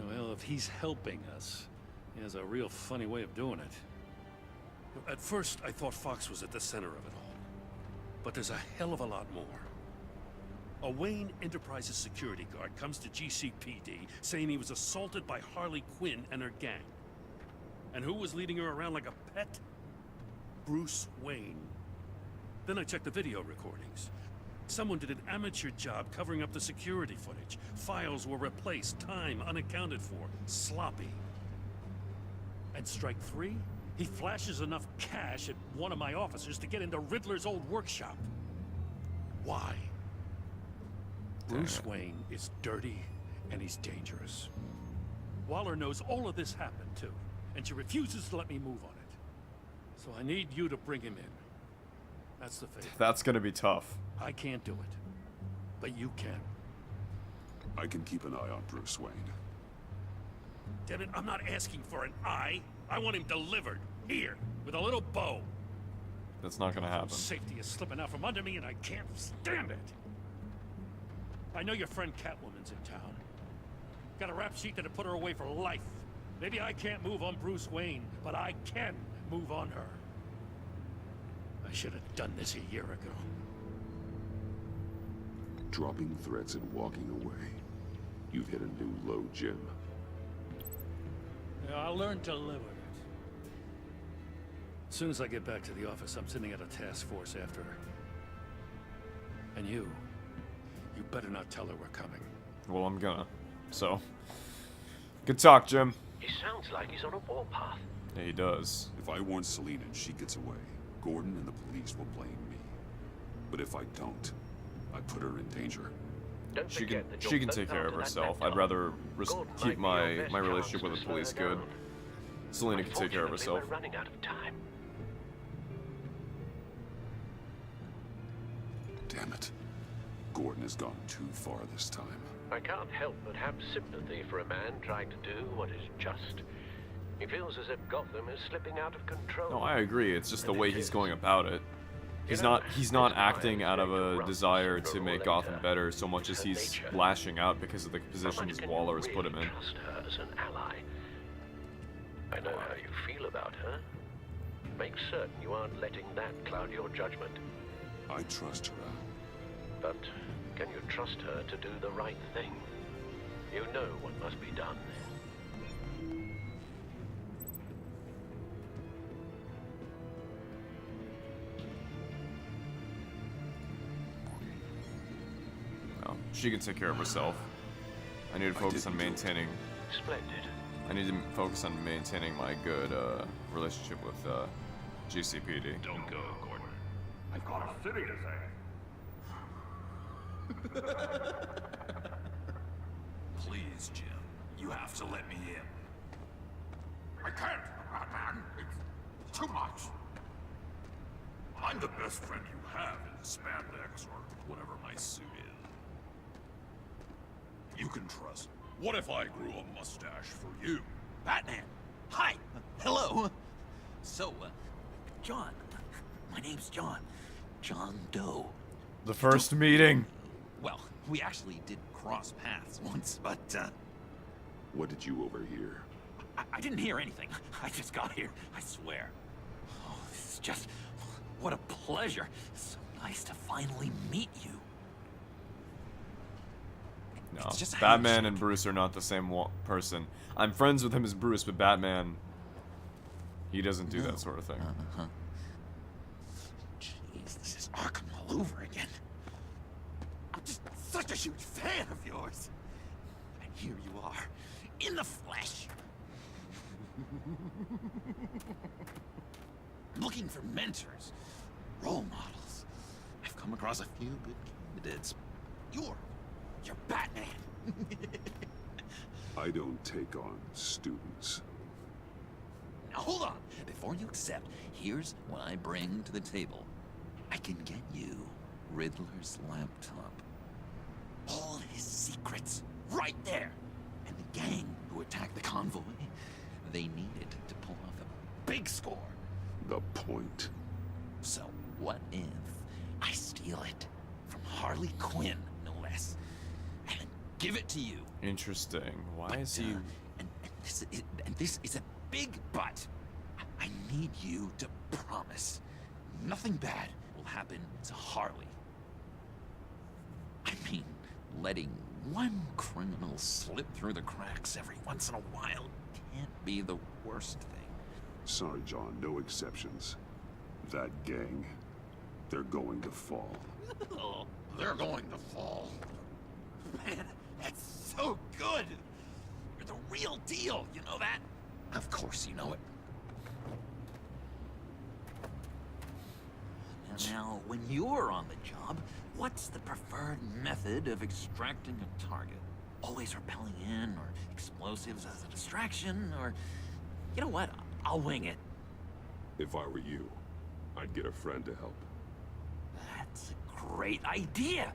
Well, if he's helping us, he has a real funny way of doing it. At first, I thought Fox was at the center of it all. But there's a hell of a lot more. A Wayne Enterprises security guard comes to GCPD saying he was assaulted by Harley Quinn and her gang. And who was leading her around like a pet? Bruce Wayne. Then I checked the video recordings. Someone did an amateur job covering up the security footage. Files were replaced, time unaccounted for, sloppy. And strike three? He flashes enough cash at one of my officers to get into Riddler's old workshop. Why? Bruce Wayne is dirty and he's dangerous. Waller knows all of this happened too, and she refuses to let me move on it. So I need you to bring him in. That's the favor. That's gonna be tough. I can't do it, but you can. I can keep an eye on Bruce Wayne. Damn it, I'm not asking for an eye. I want him delivered, here, with a little bow. That's not gonna happen. Safety is slipping out from under me and I can't stand it. I know your friend Catwoman's in town. Got a rap sheet that'd put her away for life. Maybe I can't move on Bruce Wayne, but I can move on her. I should have done this a year ago. Dropping threats and walking away. You've hit a new low, Jim. Yeah, I'll learn to live with it. As soon as I get back to the office, I'm sending out a task force after her. And you better not tell her we're coming. Well, I'm gonna. So, good talk, Jim. He sounds like he's on a warpath. Yeah, he does. If I warn Selina and she gets away, Gordon and the police will blame me. But if I don't, I put her in danger. Don't She forget can that she you're can both take care out of that herself. laptop. I'd rather Gordon keep might be my your best relationship with chance the to police slow her good. down. Selina can take care of herself. We're running out of time. Damn it. Gordon has gone too far this time. I can't help but have sympathy for a man trying to do what is just. He feels as if Gotham is slipping out of control. No, I agree. It's just the way he's going about it. He's not acting out of a desire to make Gotham better so much as he's lashing out because of the positions Waller has put him in. Trust her as an ally. I know how you feel about her. Make certain you aren't letting that cloud your judgment. I trust her. But can you trust her to do the right thing? You know what must be done. No, she can take care of herself. I need to focus on maintaining. Splendid. I need to focus on maintaining my good relationship with GCPD. Don't go, Gordon. I've got a city to save. Please, Jim. You have to let me in. I can't, Batman. It's too much. I'm the best friend you have in spandex or whatever my suit is. You can trust me. What if I grew a mustache for you? Batman. Hi. Hello. So, John. My name's John. John Doe. The first meeting. Well, we actually did cross paths once, but, What did you overhear? I didn't hear anything. I just got here, I swear. Oh, this is just... What a pleasure. So nice to finally meet you. No, It's just a Batman handshake. and Bruce are not the same person. I'm friends with him as Bruce, but Batman, he doesn't do that sort of thing. Jeez, this is Arkham all over again. I'm just such a huge fan of yours. And here you are, in the flesh. Looking for mentors, role models. I've come across a few good candidates. You're Batman. I don't take on students. Now hold on. Before you accept, here's what I bring to the table. I can get you Riddler's laptop. All his secrets, right there. And the gang who attacked the convoy, they needed to pull off a big score. The point. So what if I steal it from Harley Quinn, no less, and then give it to you? Interesting. Why is he? And this is a big but. I need you to promise nothing bad will happen to Harley. I mean, letting one criminal slip through the cracks every once in a while can't be the worst thing. Sorry, John, no exceptions. That gang, they're going to fall. Oh, they're going to fall. Man, that's so good. You're the real deal, you know that? Of course you know it. Now, when you're on the job, what's the preferred method of extracting a target? Always rappelling in, or explosives as a distraction, or... You know what? I'll wing it. If I were you, I'd get a friend to help. That's a great idea.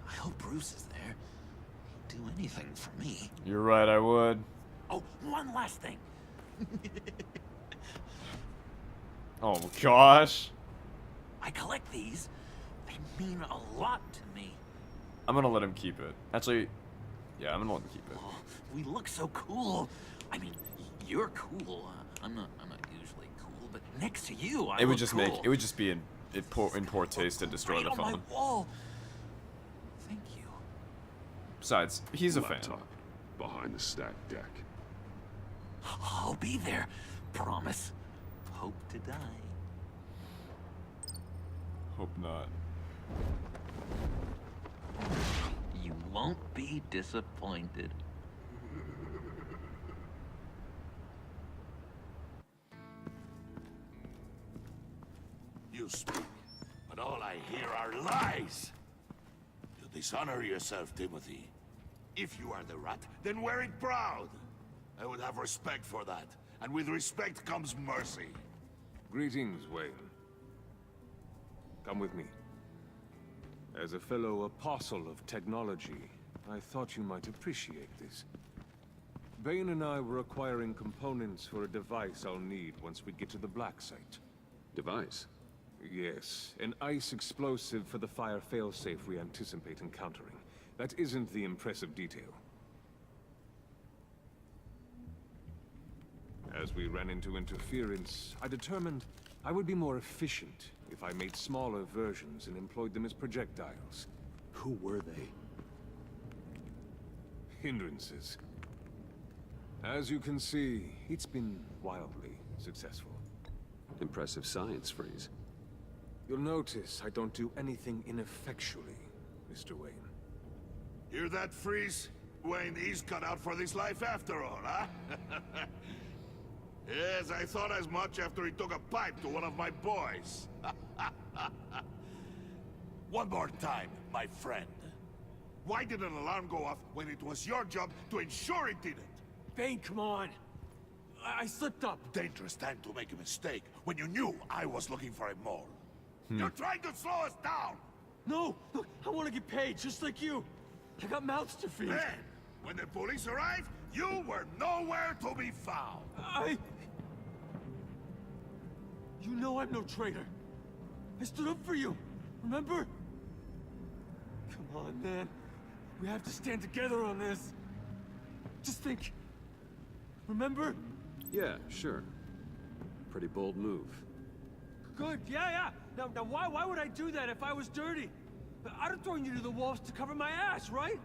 I hope Bruce is there. He'd do anything for me. You're right, I would. Oh, one last thing. Oh gosh. I collect these. They mean a lot to me. I'm gonna let him keep it. Actually, yeah, I'm gonna let him keep it. Oh, we look so cool. I mean, you're cool. I'm not usually cool, but next to you, I It would look just cool. make it would just be in poor taste to destroy Right the on my phone. wall. Thank you. Besides, he's a fan. Laptop behind the stacked deck. I'll be there. Promise. Hope to die. Hope not. You won't be disappointed. You speak, but all I hear are lies. You dishonor yourself, Timothy. If you are the rat, then wear it proud. I would have respect for that, and with respect comes mercy. Greetings, Wayne. Come with me. As a fellow apostle of technology, I thought you might appreciate this. Bane and I were acquiring components for a device I'll need once we get to the Black Site. Device? Yes, an ice explosive for the fire failsafe we anticipate encountering. That isn't the impressive detail. As we ran into interference, I determined I would be more efficient if I made smaller versions and employed them as projectiles. Who were they? Hindrances. As you can see, it's been wildly successful. Impressive science, Freeze. You'll notice I don't do anything ineffectually, Mr. Wayne. Hear that, Freeze? Wayne, he's cut out for this life after all, huh? Yes, I thought as much after he took a pipe to one of my boys. One more time, my friend. Why did an alarm go off when it was your job to ensure it didn't? Bane, come on. I slipped up. Dangerous time to make a mistake when you knew I was looking for a mole. You're trying to slow us down! No, look, I want to get paid just like you. I got mouths to feed. Then, when the police arrived, you were nowhere to be found. You know I'm no traitor. I stood up for you, remember? Come on, man. We have to stand together on this. Just think. Remember? Yeah, sure. Pretty bold move. Good, yeah. Now why would I do that if I was dirty? I'd have thrown you to the wolves to cover my ass, right?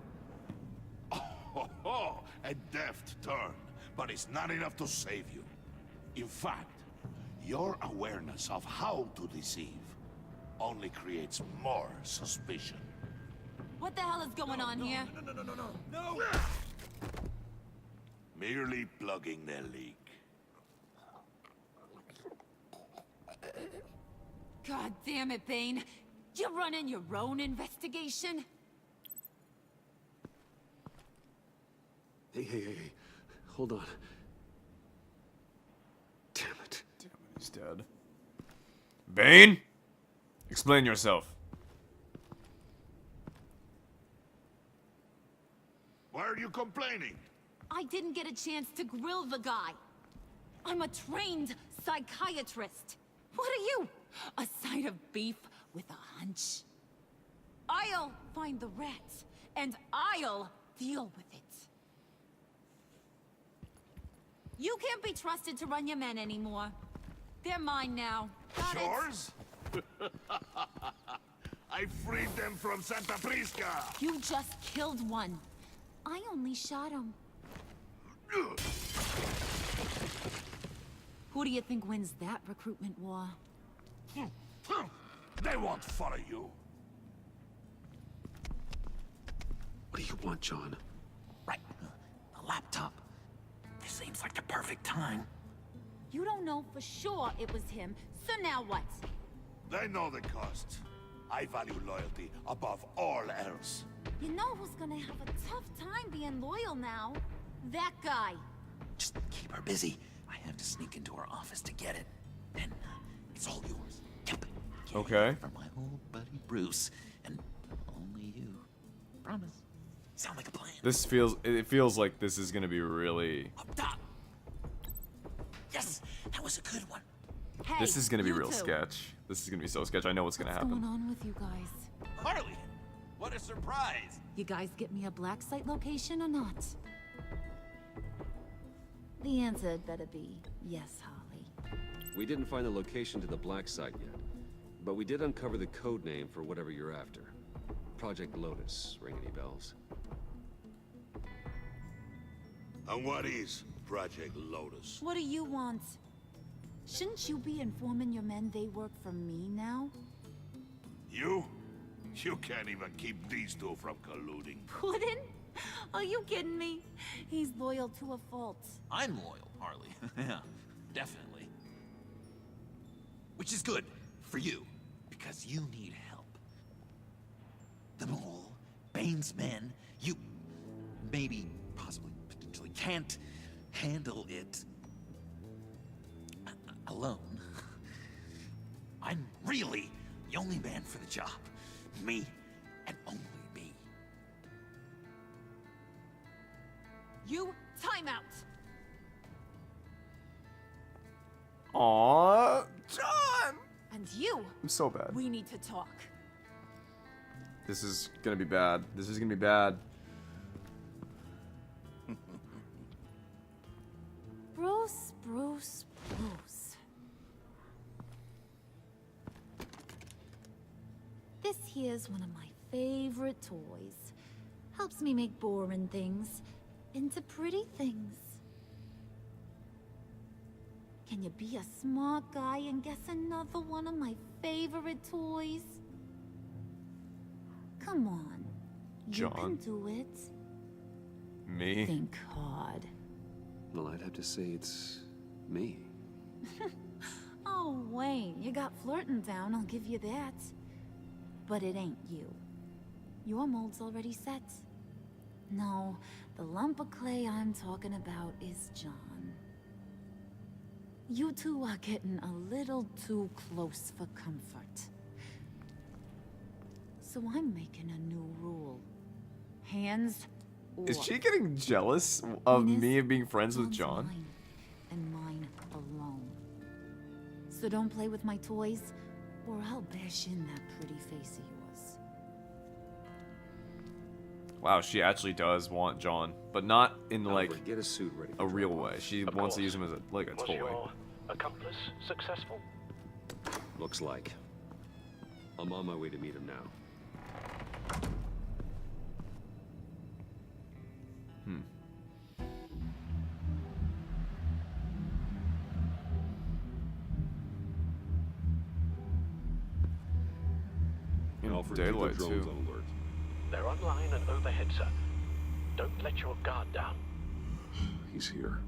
Oh, a deft turn, but it's not enough to save you. In fact, your awareness of how to deceive only creates more suspicion. What the hell is going on here? No! Merely plugging the leak. God damn it, Bane. You're running your own investigation? Hey. Hold on. Damn it. He's dead. Bane? Explain yourself. Why are you complaining? I didn't get a chance to grill the guy. I'm a trained psychiatrist. What are you? A side of beef with a hunch? I'll find the rats, and I'll deal with it. You can't be trusted to run your men anymore. They're mine now. Got it? Yours? I freed them from Santa Prisca! You just killed one. I only shot him. Who do you think wins that recruitment war? They won't follow you. What do you want, John? Right. A laptop. This seems like the perfect time. You don't know for sure it was him, so now what? They know the cost. I value loyalty above all else. You know who's gonna have a tough time being loyal now? That guy. Just keep her busy. I have to sneak into her office to get it. Then it's all yours. Yep. Okay. From my old buddy Bruce, and only you. Promise. Sound like a plan. It feels like this is gonna be really. Up top. Yes, that was a good one. Hey, This is gonna be you real two. sketch. This is gonna be so sketch. I know what's gonna What's happen. going on with you guys? Harley, what a surprise. You guys get me a black site location or not? The answer had better be yes, Holly. We didn't find the location to the black site yet, but we did uncover the code name for whatever you're after. Project Lotus. Ring any bells? And what is Project Lotus? What do you want? Shouldn't you be informing your men they work for me now? You? You can't even keep these two from colluding. Puddin'? Are you kidding me? He's loyal to a fault. I'm loyal, Harley. Yeah, definitely. Which is good for you, because you need help. The Mole, Bane's men, you maybe, possibly, potentially can't handle it alone. I'm really the only man for the job. Me and only me. You, time out! Aww, John! And you! I'm so bad. We need to talk. This is gonna be bad. This is gonna be bad. Bruce. This here's one of my favorite toys. Helps me make boring things into pretty things. Can you be a smart guy and guess another one of my favorite toys? Come on. You can John. do it. Me? Think hard. Well, I'd have to say it's me. Oh, Wayne, you got flirting down, I'll give you that. But it ain't you. Your mold's already set. No, the lump of clay I'm talking about is John. You two are getting a little too close for comfort. So I'm making a new rule. Hands Is off. she getting jealous of Venus, me being friends with John's John? mine, and mine alone. So don't play with my toys, or I'll bash in that pretty face of yours. Wow, she actually does want John, but not in like Albert, get a suit ready. a real way. She Of wants to course. use him as like a Was toy. your accomplice successful? Looks like. I'm on my way to meet him now. In Alfred, keep the daylight drones too. on alert. They're online and overhead, sir. Don't let your guard down. He's here.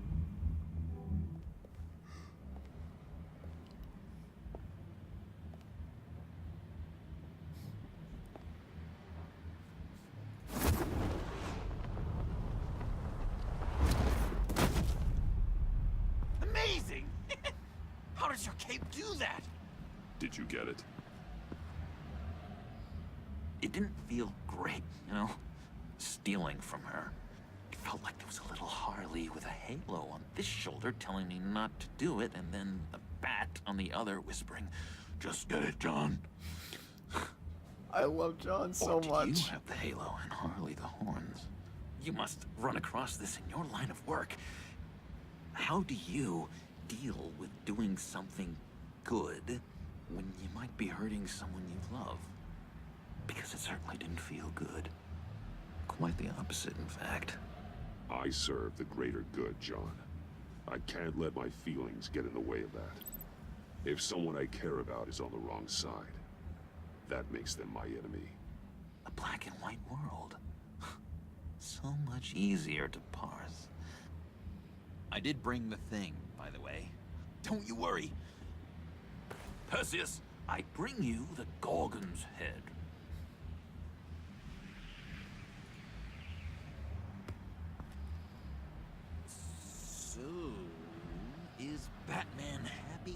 Amazing! How does your cape do that? Did you get it? It didn't feel great, you know? Stealing from her. It felt like there was a little Harley with a halo on this shoulder telling me not to do it, and then a bat on the other whispering, "Just get it, John." I love John so Or did much. you have the halo and Harley the horns? You must run across this in your line of work. How do you deal with doing something good when you might be hurting someone you love? Because it certainly didn't feel good. Quite the opposite, in fact. I serve the greater good, John. I can't let my feelings get in the way of that. If someone I care about is on the wrong side, that makes them my enemy. A black and white world. So much easier to parse. I did bring the thing, by the way. Don't you worry. Perseus, I bring you the Gorgon's head. So, is Batman happy?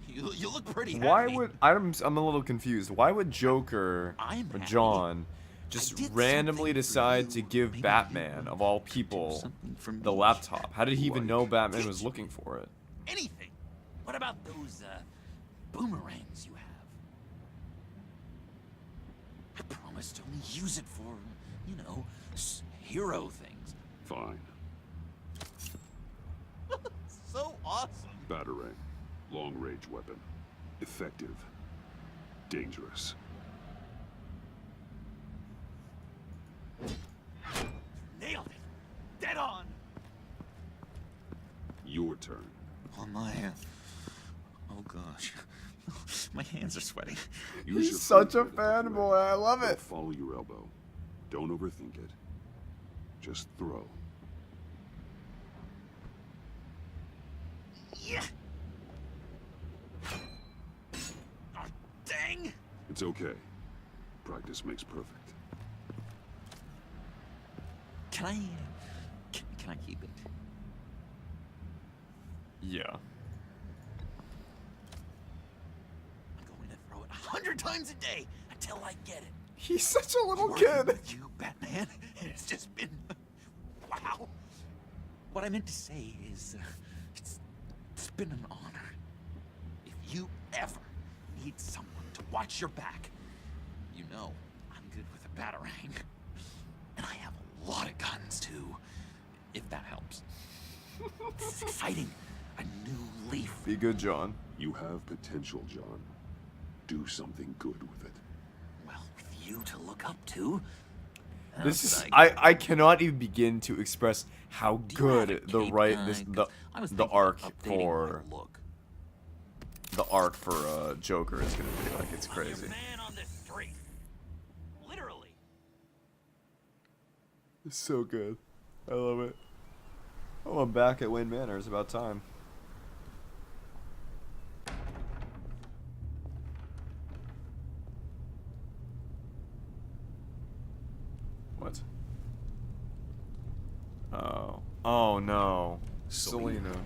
You look pretty happy. Why would I'm a little confused. Why would Joker I'm or happy. John just randomly decide to give Batman, of all people, the laptop? How did he even know Batman was looking for it? Anything. What about those, boomerangs you have? I must only use it for, you know, hero things. Fine. So awesome. Batarang. Long-range weapon. Effective. Dangerous. Nailed it. Dead on. Your turn. On my oh gosh. My hands are sweating. Use your Such a free hand to throw. fanboy. I love Don't it. follow your elbow. Don't overthink it. Just throw. Yeah. Oh, dang. It's okay. Practice makes perfect. Can I can I keep it? Yeah. I'm going to throw it 100 times a day until I get it. He's such a little Working kid. with you, Batman, it's just been wow. What I meant to say is, it's been an honor. If you ever need someone to watch your back, you know I'm good with a batarang, and I have a lot of guns too. If that helps. This is exciting. A new leaf. Be good, John. You have potential, John. Do something good with it. Well, with you to look up to. This is I cannot even begin to express how good the arc for Joker is gonna be. Like, it's crazy. Man on the street. Literally. It's so good. I love it. Oh, I'm back at Wayne Manor. It's about time. What? Oh. Oh no. Selena.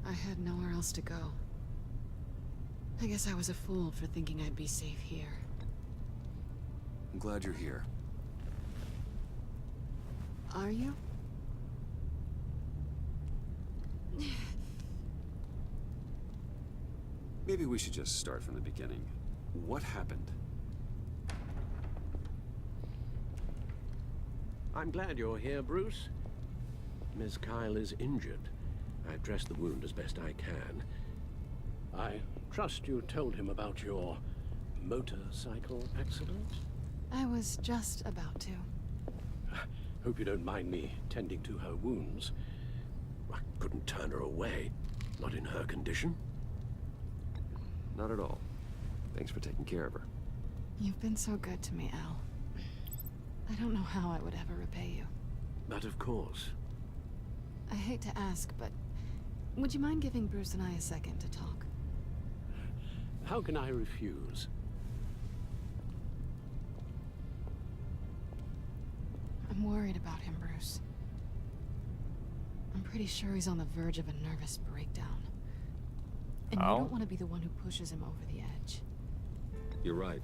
I had nowhere else to go. I guess I was a fool for thinking I'd be safe here. I'm glad you're here. Are you? Maybe we should just start from the beginning. What happened? I'm glad you're here, Bruce. Miss Kyle is injured. I've dressed the wound as best I can. I trust you told him about your motorcycle accident? I was just about to. Hope you don't mind me tending to her wounds. I couldn't turn her away, not in her condition. Not at all. Thanks for taking care of her. You've been so good to me, Al. I don't know how I would ever repay you. But of course. I hate to ask, but would you mind giving Bruce and I a second to talk? How can I refuse? I'm worried about him, Bruce. I'm pretty sure he's on the verge of a nervous breakdown. And you don't want to be the one who pushes him over the edge. You're right.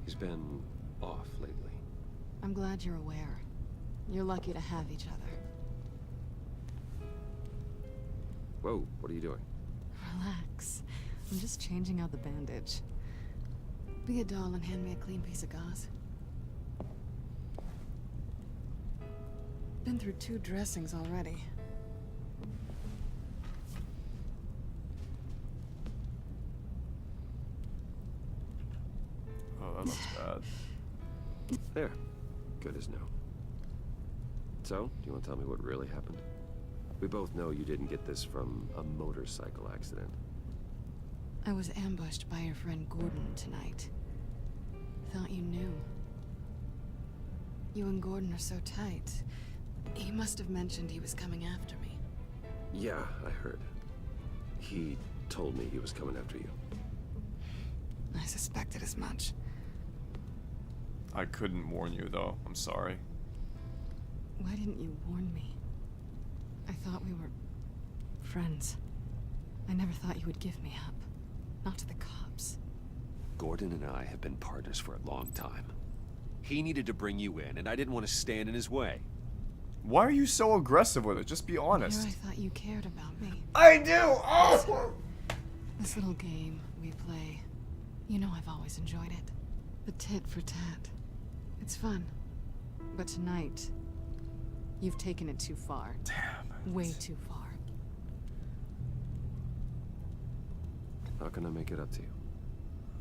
He's been off lately. I'm glad you're aware. You're lucky to have each other. Whoa, what are you doing? Relax. I'm just changing out the bandage. Be a doll and hand me a clean piece of gauze. Been through 2 dressings already. Oh, that looks bad. There. Good as new. So, do you want to tell me what really happened? We both know you didn't get this from a motorcycle accident. I was ambushed by your friend Gordon tonight. Thought you knew. You and Gordon are so tight. He must have mentioned he was coming after me. Yeah, I heard. He told me he was coming after you. I suspected as much. I couldn't warn you, though. I'm sorry. Why didn't you warn me? I thought we were friends. I never thought you would give me up. Not to the cops. Gordon and I have been partners for a long time. He needed to bring you in, and I didn't want to stand in his way. Why are you so aggressive with it? Just be honest. Here I thought you cared about me. I do! Oh! This little game we play, you know I've always enjoyed it. The tit for tat. It's fun. But tonight, you've taken it too far. Damn. Way too far. How can I make it up to you?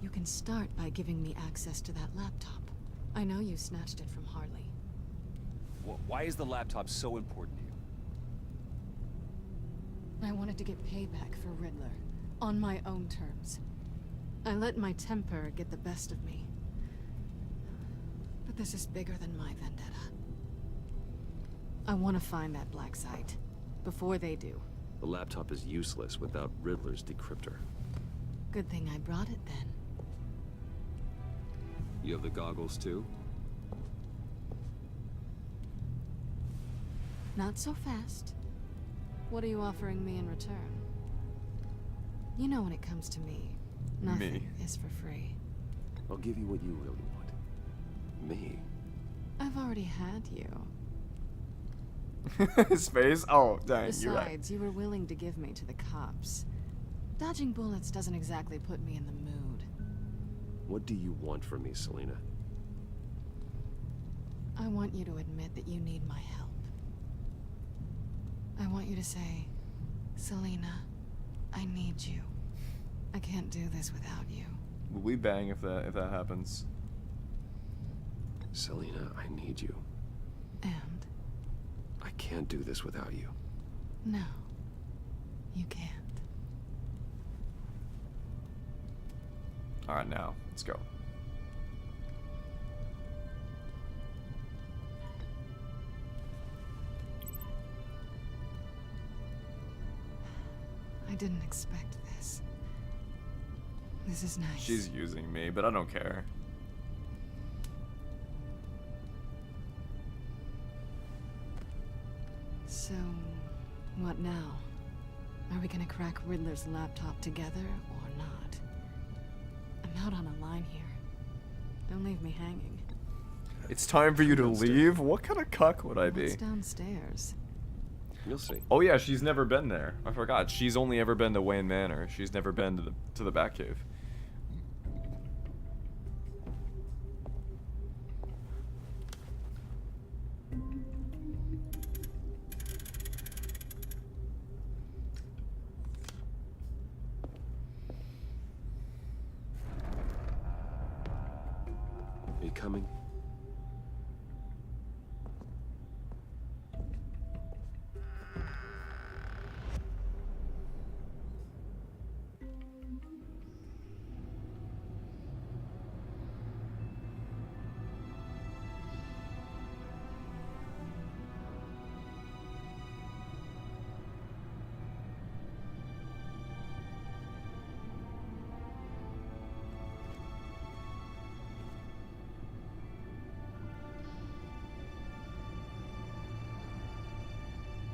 You can start by giving me access to that laptop. I know you snatched it from Harley. Why is the laptop so important to you? I wanted to get payback for Riddler, on my own terms. I let my temper get the best of me. But this is bigger than my vendetta. I want to find that black site, before they do. The laptop is useless without Riddler's decryptor. Good thing I brought it then. You have the goggles too? Not so fast. What are you offering me in return? You know when it comes to me, nothing is for free. I'll give you what you really want. Me? I've already had you. His face? Oh, dang, you're right. Besides, you were willing to give me to the cops. Dodging bullets doesn't exactly put me in the mood. What do you want from me, Selina? I want you to admit that you need my help. I want you to say, Selina, I need you. I can't do this without you. Will we bang if that happens? Selina, I need you. And? I can't do this without you. No, you can't. Alright, now, let's go. I didn't expect this. This is nice. She's using me, but I don't care. So, what now? Are we gonna crack Riddler's laptop together or not? I'm out on a line here. Don't leave me hanging. It's time for you to leave? What kind of cuck would I be? What's downstairs? You'll see. Oh yeah, she's never been there. I forgot. She's only ever been to Wayne Manor. She's never been to the Batcave. Are you coming?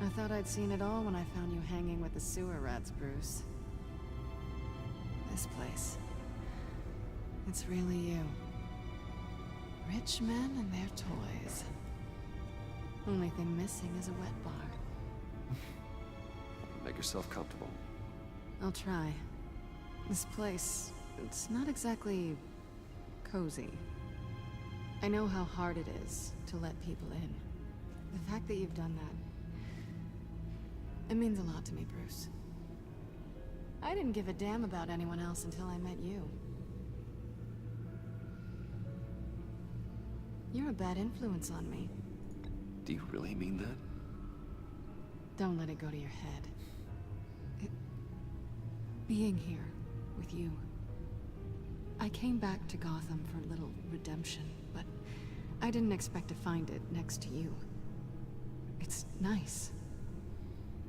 I thought I'd seen it all when I found you hanging with the sewer rats, Bruce. This place. It's really you. Rich men and their toys. Only thing missing is a wet bar. Make yourself comfortable. I'll try. This place, it's not exactly cozy. I know how hard it is to let people in. The fact that you've done that, it means a lot to me, Bruce. I didn't give a damn about anyone else until I met you. You're a bad influence on me. Do you really mean that? Don't let it go to your head. Being here with you. I came back to Gotham for a little redemption, but I didn't expect to find it next to you. It's nice.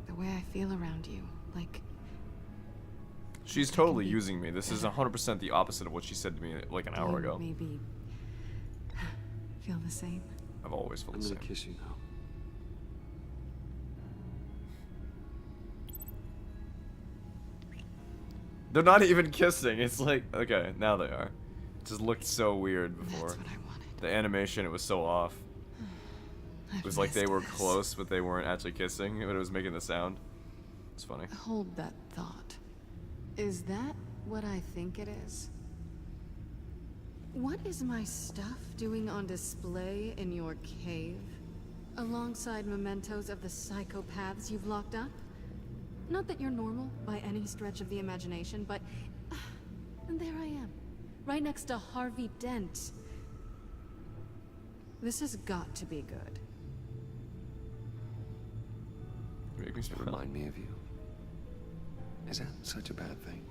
The way I feel around you, like... She's totally using me. This is 100% the opposite of what she said to me like an hour ago. Maybe feel the same? I've always felt the same. I'm gonna kiss you now. They're not even kissing. It's like, okay, now they are. It just looked so weird before. That's what I wanted. The animation, it was so off. It was like they were close, but they weren't actually kissing, but it was making the sound. It's funny. Hold that thought. Is that what I think it is? What is my stuff doing on display in your cave? Alongside mementos of the psychopaths you've locked up? Not that you're normal by any stretch of the imagination, but... and there I am, right next to Harvey Dent. This has got to be good. Remind me of you. Is that such a bad thing?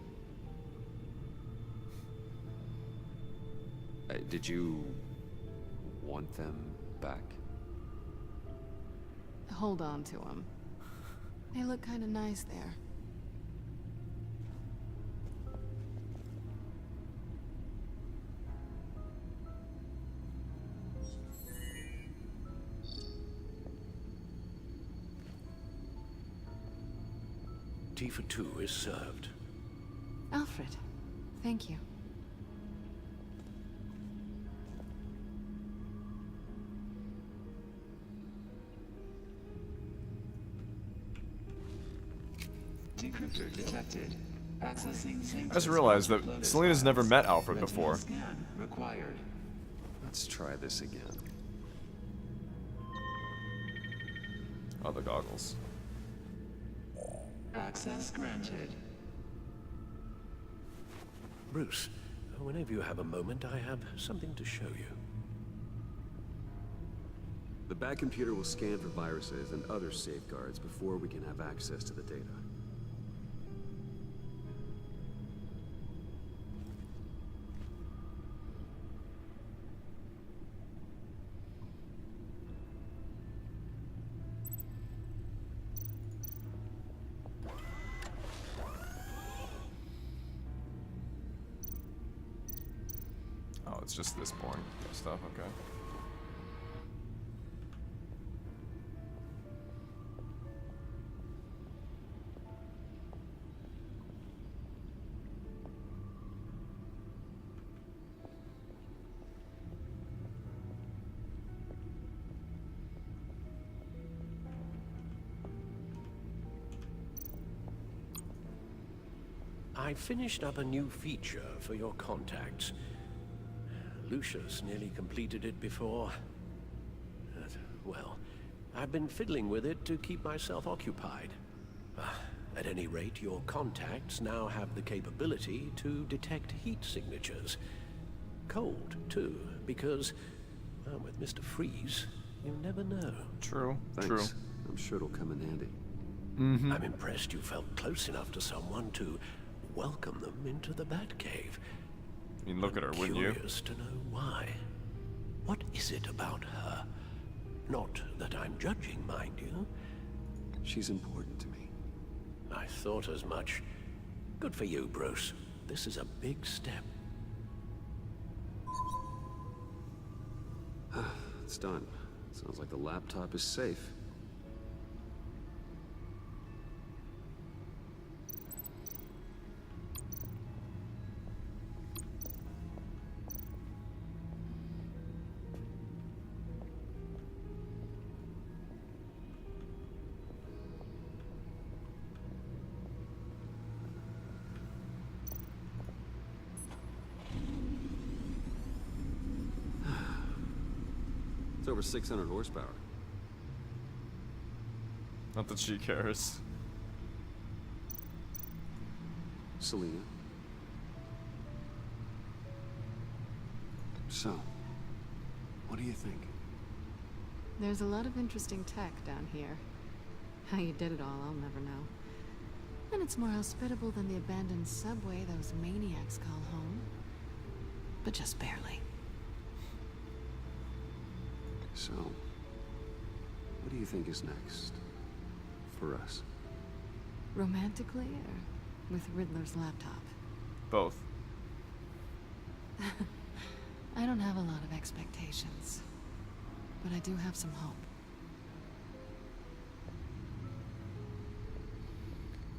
Did you want them back? Hold on to them. They look kind of nice there. Tea for two is served. Alfred, thank you. Decryptor detected. Accessing I just realized that Selena's never met Alfred before. Scan required. Let's try this again. Oh, the goggles. Access granted. Bruce, whenever you have a moment, I have something to show you. The back computer will scan for viruses and other safeguards before we can have access to the data. Oh, it's just this boring stuff, okay. I finished up a new feature for your contacts. Lucius nearly completed it before. Well, I've been fiddling with it to keep myself occupied. At any rate, your contacts now have the capability to detect heat signatures. Cold, too, because, well, with Mr. Freeze, you never know. True, Thanks. true. I'm sure it'll come in handy. Mm-hmm. I'm impressed you felt close enough to someone to welcome them into the Batcave. I mean, look at her, wouldn't you? Curious to know why. What is it about her? Not that I'm judging, mind you. She's important to me. I thought as much. Good for you, Bruce. This is a big step. It's done. Sounds like the laptop is safe. It's over 600 horsepower. Not that she cares. Selena. So, what do you think? There's a lot of interesting tech down here. How you did it all, I'll never know. And it's more hospitable than the abandoned subway those maniacs call home. But just barely. So, what do you think is next? For us? Romantically, or with Riddler's laptop? Both. I don't have a lot of expectations. But I do have some hope.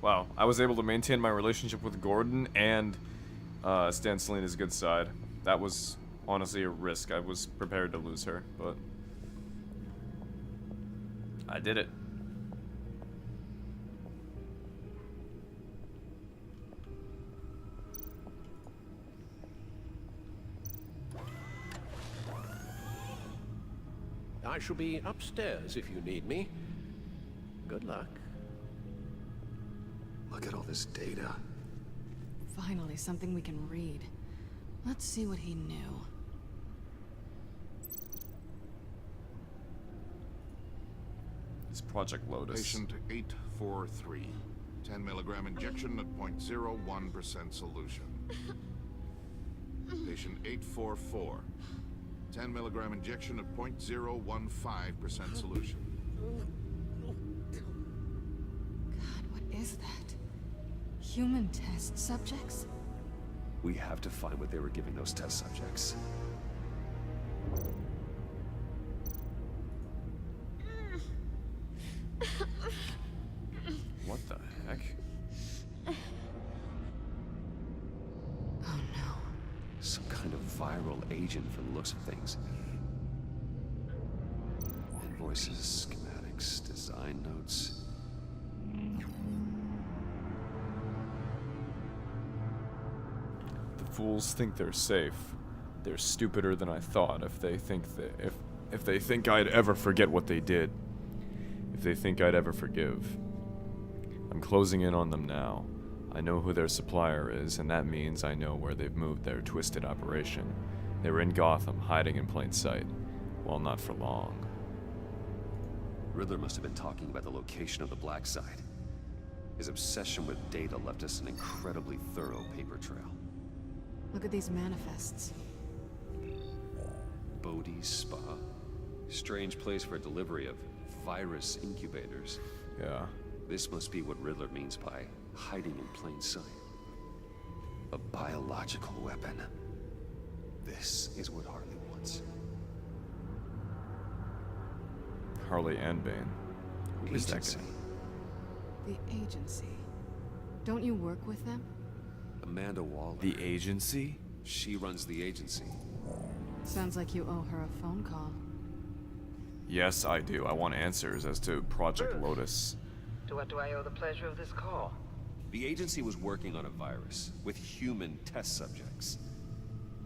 Wow, I was able to maintain my relationship with Gordon and stand Selena's good side. That was honestly a risk. I was prepared to lose her, but I did it. I shall be upstairs if you need me. Good luck. Look at all this data. Finally, something we can read. Let's see what he knew. It's Project Lotus. Patient 843. 10 milligram injection at 0.01% solution. Patient 844. 10 milligram injection at 0.015% solution. God, what is that? Human test subjects? We have to find what they were giving those test subjects. What the heck? Oh no. Some kind of viral agent from the looks of things. Invoices, schematics, design notes. The fools think they're safe. They're stupider than I thought if they think that if they think I'd ever forget what they did. If they think I'd ever forgive. I'm closing in on them now. I know who their supplier is, and that means I know where they've moved their twisted operation. They were in Gotham, hiding in plain sight. Well, not for long. Riddler must have been talking about the location of the black site. His obsession with data left us an incredibly thorough paper trail. Look at these manifests. Bodhi's Spa. Strange place for delivery of virus incubators. Yeah. This must be what Riddler means by hiding in plain sight. A biological weapon. This is what Harley wants. Harley and Bane. Who is that Agency. guy? The agency. Don't you work with them? Amanda Waller. The agency? She runs the agency. Sounds like you owe her a phone call. Yes, I do. I want answers as to Project Lotus. To what do I owe the pleasure of this call? The agency was working on a virus with human test subjects.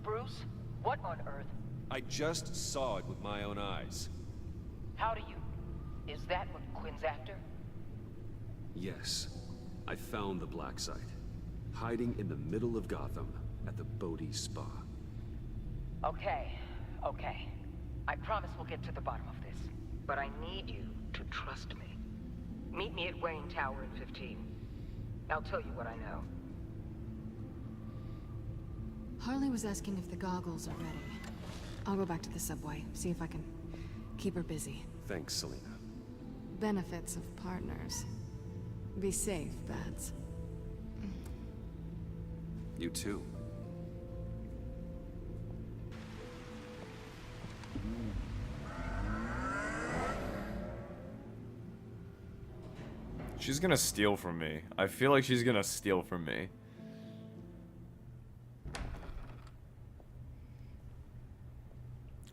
Bruce, what on earth? I just saw it with my own eyes. How do you... Is that what Quinn's after? Yes. I found the black site. Hiding in the middle of Gotham at the Bodhi Spa. Okay. I promise we'll get to the bottom of this. But I need you to trust me. Meet me at Wayne Tower in 15. I'll tell you what I know. Harley was asking if the goggles are ready. I'll go back to the subway, see if I can keep her busy. Thanks, Selena. Benefits of partners. Be safe, Bats. You too. She's gonna steal from me. I feel like she's gonna steal from me.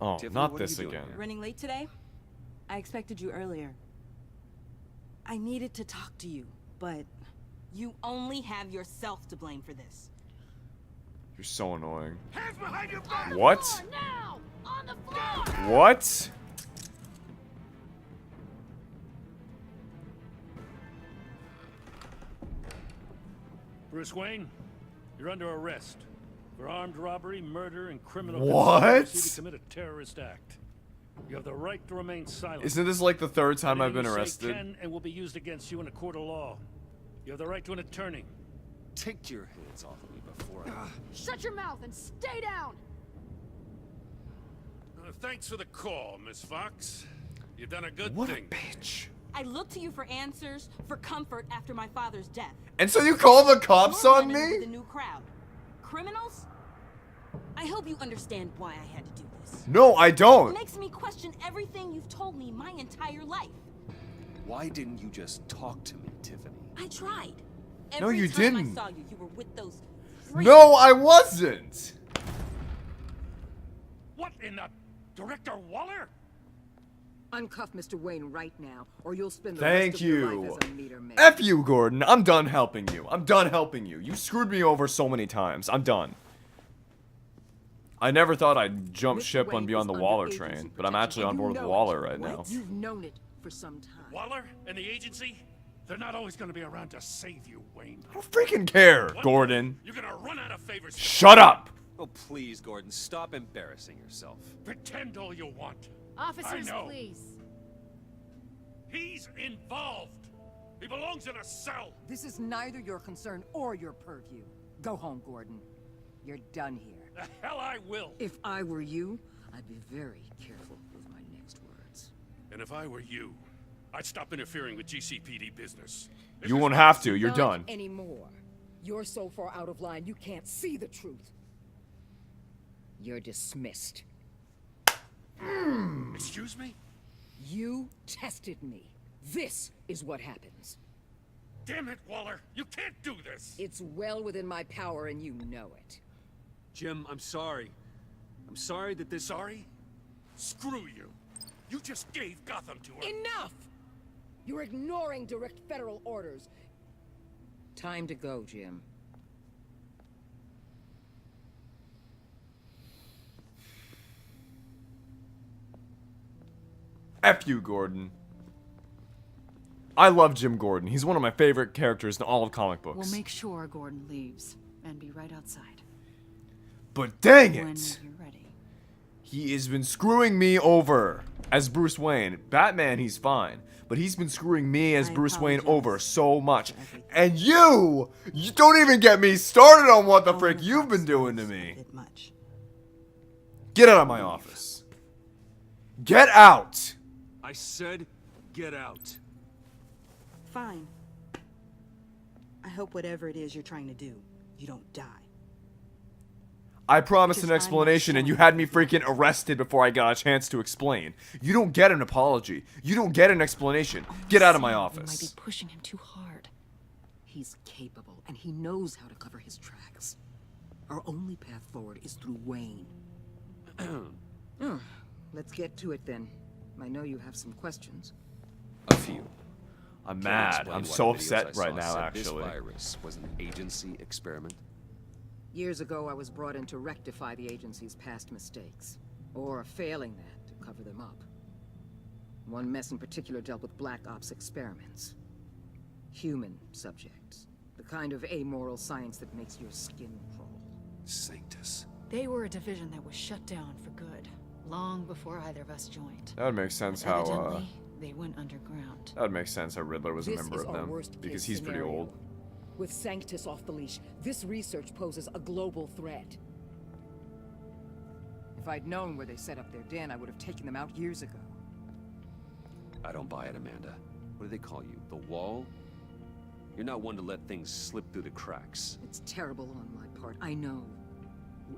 Oh, Tiffany, not what are this you doing again. here? Running late today? I expected you earlier. I needed to talk to you, but you only have yourself to blame for this. You're so annoying. Hands behind your back! What? Now! On the floor! What? Bruce Wayne, you're under arrest for armed robbery, murder, and criminal What? conspiracy to commit a terrorist act. You have the right to remain silent. Isn't this like the third time I've been Anything you say arrested? can and will be used against you in a court of law. You have the right to an attorney. Take your hands off of me before I... Shut your mouth and stay down! Thanks for the call, Miss Fox. You've done a good What a thing. bitch. I look to you for answers, for comfort after my father's death. And so you call the cops You're on running me? with a new crowd. Criminals? I hope you understand why I had to do this. No, I don't. It makes me question everything you've told me my entire life. Why didn't you just talk to me, Tiffany? I tried. No, Every you time didn't. I saw you, you were with those. No, I wasn't. What in the... Director Waller? Uncuff Mr. Wayne right now, or you'll spend the Thank rest of your you. life as a meter maid. F you, Gordon. I'm done helping you. I'm done helping you. You screwed me over so many times. I'm done. I never thought I'd jump Mr. ship on Wayne Beyond is the under Waller agency train, but I'm protection, actually and on you board with know Waller it. right now. What? You've known it for some time. Waller and the agency? They're not always gonna be around to save you, Wayne. I don't freaking care, One Gordon. day, You're gonna run out of favors. Shut up! Oh, please, Gordon, stop embarrassing yourself. Pretend all you want. Officers, I know. please. He's involved. He belongs in a cell. This is neither your concern or your purview. Go home, Gordon. You're done here. The hell I will. If I were you, I'd be very careful with my next words. And if I were you, I'd stop interfering with GCPD business. You won't have to. You're Not done. anymore. You're so far out of line, you can't see the truth. You're dismissed. Excuse me? You tested me. This is what happens. Damn it, Waller. You can't do this. It's well within my power and you know it. Jim, I'm sorry. I'm sorry that this... Sorry? Screw you. You just gave Gotham to her. Enough! You're ignoring direct federal orders. Time to go, Jim. F you, Gordon. I love Jim Gordon. He's one of my favorite characters in all of comic books. We'll make sure Gordon leaves and be right outside. But dang When it! you're ready. He has been screwing me over as Bruce Wayne. Batman, he's fine. But he's been screwing me as Bruce Wayne over so much. And you don't even get me started on what the frick you've been doing to me. Get out of my office. Get out! I said, get out. Fine. I hope whatever it is you're trying to do, you don't die. I promised an explanation and you had me freaking arrested before I got a chance to explain. You don't get an apology. You don't get an explanation. Get out of my You might office. be pushing him too hard. He's capable, and he knows how to cover his tracks. Our only path forward is through Wayne. Let's get to it then. I know you have some questions. A few. I'm Can you mad. explain I'm why so the videos upset I saw right now, said actually. This virus was an agency experiment? Years ago, I was brought in to rectify the agency's past mistakes. Or failing that, to cover them up. One mess in particular dealt with Black Ops experiments. Human subjects. The kind of amoral science that makes your skin crawl. Sanctus. They were a division that was shut down for good, long before either of us joined. That would make sense But how, evidently, they went underground. that would make sense how Riddler was a This member is of our them. worst Because case he's pretty scenario. old. With Sanctus off the leash, this research poses a global threat. If I'd known where they set up their den, I would have taken them out years ago. I don't buy it, Amanda. What do they call you? The Wall? You're not one to let things slip through the cracks. It's terrible on my part, I know.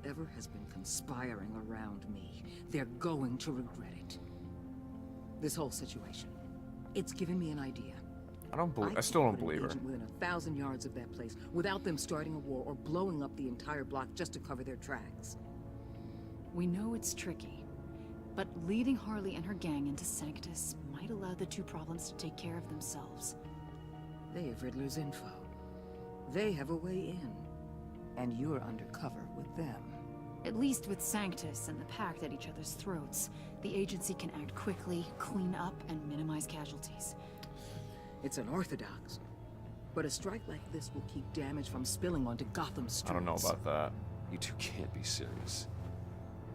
Whoever has been conspiring around me, they're going to regret it. This whole situation, it's given me an idea. I still don't believe her. Within 1,000 yards of that place, without them starting a war or blowing up the entire block just to cover their tracks. We know it's tricky, but leading Harley and her gang into Sanctus might allow the two problems to take care of themselves. They have Riddler's info. They have a way in. And you're undercover with them. At least with Sanctus and the Pact at each other's throats, the agency can act quickly, clean up, and minimize casualties. It's unorthodox. But a strike like this will keep damage from spilling onto Gotham streets. I don't know about that. You two can't be serious.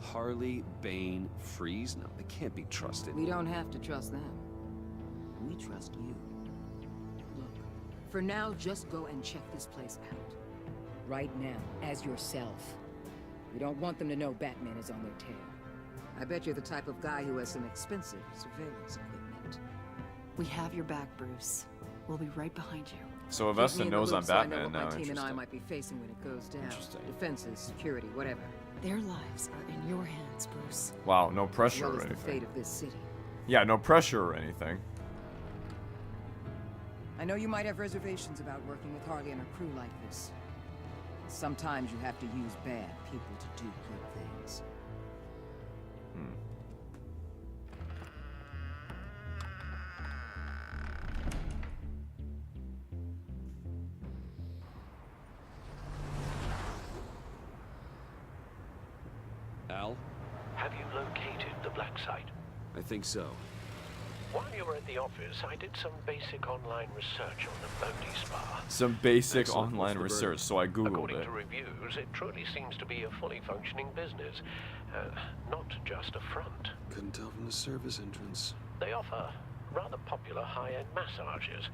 Harley, Bane, Freeze? No, they can't be trusted. We don't have to trust them. We trust you. Look, for now, just go and check this place out. Right now, as yourself. We don't want them to know Batman is on their tail. I bet you're the type of guy who has some expensive surveillance equipment. We have your back, Bruce. We'll be right behind you. So Keep me Avesta in the knows loop I'm so I know Batman what now. my team and I Interesting. might be facing when it goes down. Interesting. Defenses, security, whatever. Their lives are in your hands, Bruce. Wow, no As pressure well or as the anything. fate of this city. Yeah, no pressure or anything. I know you might have reservations about working with Harley and her crew like this. Sometimes you have to use bad people to do good things. you located the black site? I think so. While you were at the office, I did some basic online research on the Bodhi Spa. Some basic Excellent. online What's the research, so I googled According it. to reviews, it truly seems to be a fully functioning business, not just a front. Couldn't tell from the service entrance. They offer rather popular high-end massages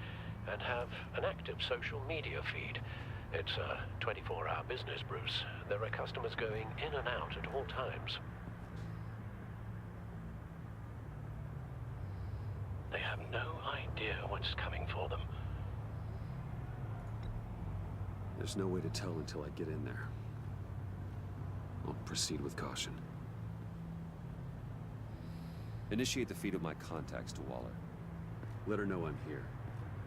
and have an active social media feed. It's a 24-hour business, Bruce. There are customers going in and out at all times. They have no idea what's coming for them. There's no way to tell until I get in there. I'll proceed with caution. Initiate the feed of my contacts to Waller. Let her know I'm here.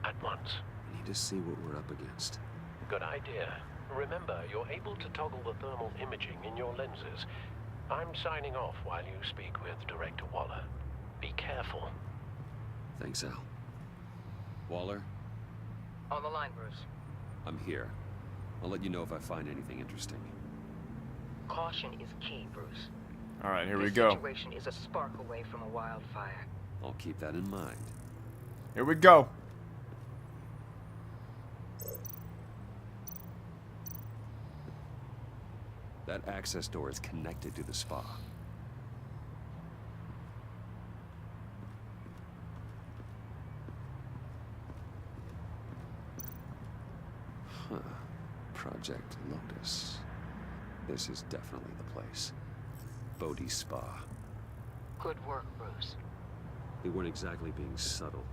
At once. I need to see what we're up against. Good idea. Remember, you're able to toggle the thermal imaging in your lenses. I'm signing off while you speak with Director Waller. Be careful. Thanks, Al. Waller? On the line, Bruce. I'm here. I'll let you know if I find anything interesting. Caution is key, Bruce. Alright, here we This go. situation is a spark away from a wildfire. I'll keep that in mind. Here we go. That access door is connected to the spa. Huh. Project Lotus. This is definitely the place. Bodhi Spa. Good work, Bruce. They weren't exactly being subtle.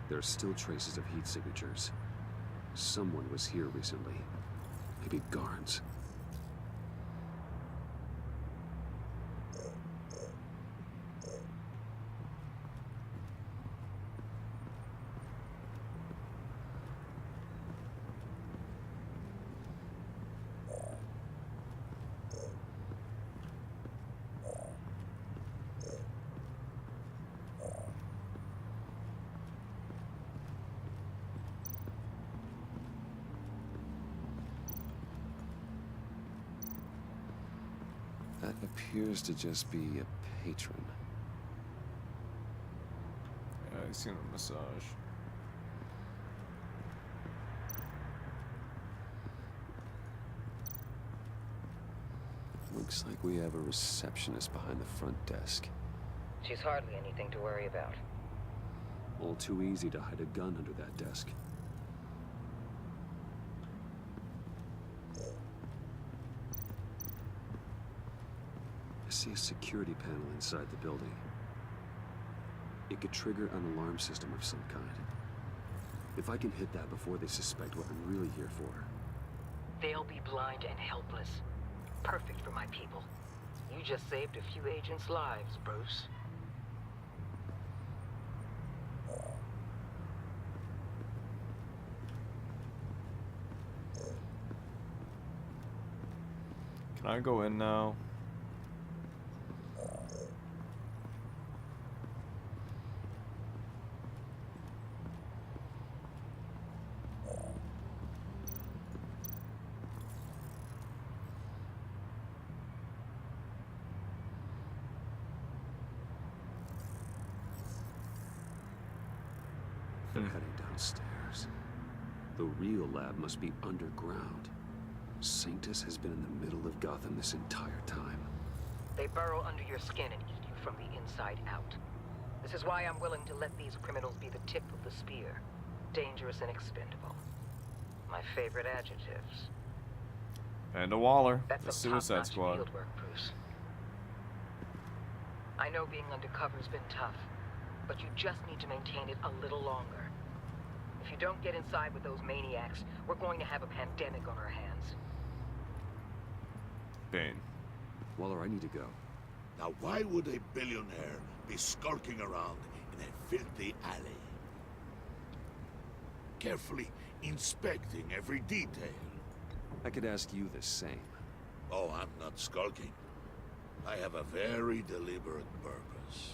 There are still traces of heat signatures. Someone was here recently. Maybe guards. That appears to just be a patron. Yeah, he's seen a massage. Looks like we have a receptionist behind the front desk. She's hardly anything to worry about. All too easy to hide a gun under that desk. I see a security panel inside the building. It could trigger an alarm system of some kind. If I can hit that before they suspect what I'm really here for. They'll be blind and helpless. Perfect for my people. You just saved a few agents' lives, Bruce. Can I go in now? They're heading downstairs. The real lab must be underground. Sanctus has been in the middle of Gotham this entire time. They burrow under your skin and eat you from the inside out. This is why I'm willing to let these criminals be the tip of the spear. Dangerous and expendable. My favorite adjectives. And a Waller, That's the some Suicide top-notch Squad. field work, Bruce. I know being undercover's been tough, but you just need to maintain it a little longer. If you don't get inside with those maniacs, we're going to have a pandemic on our hands. Bane. Waller, I need to go. Now why would a billionaire be skulking around in a filthy alley? Carefully inspecting every detail. I could ask you the same. Oh, I'm not skulking. I have a very deliberate purpose.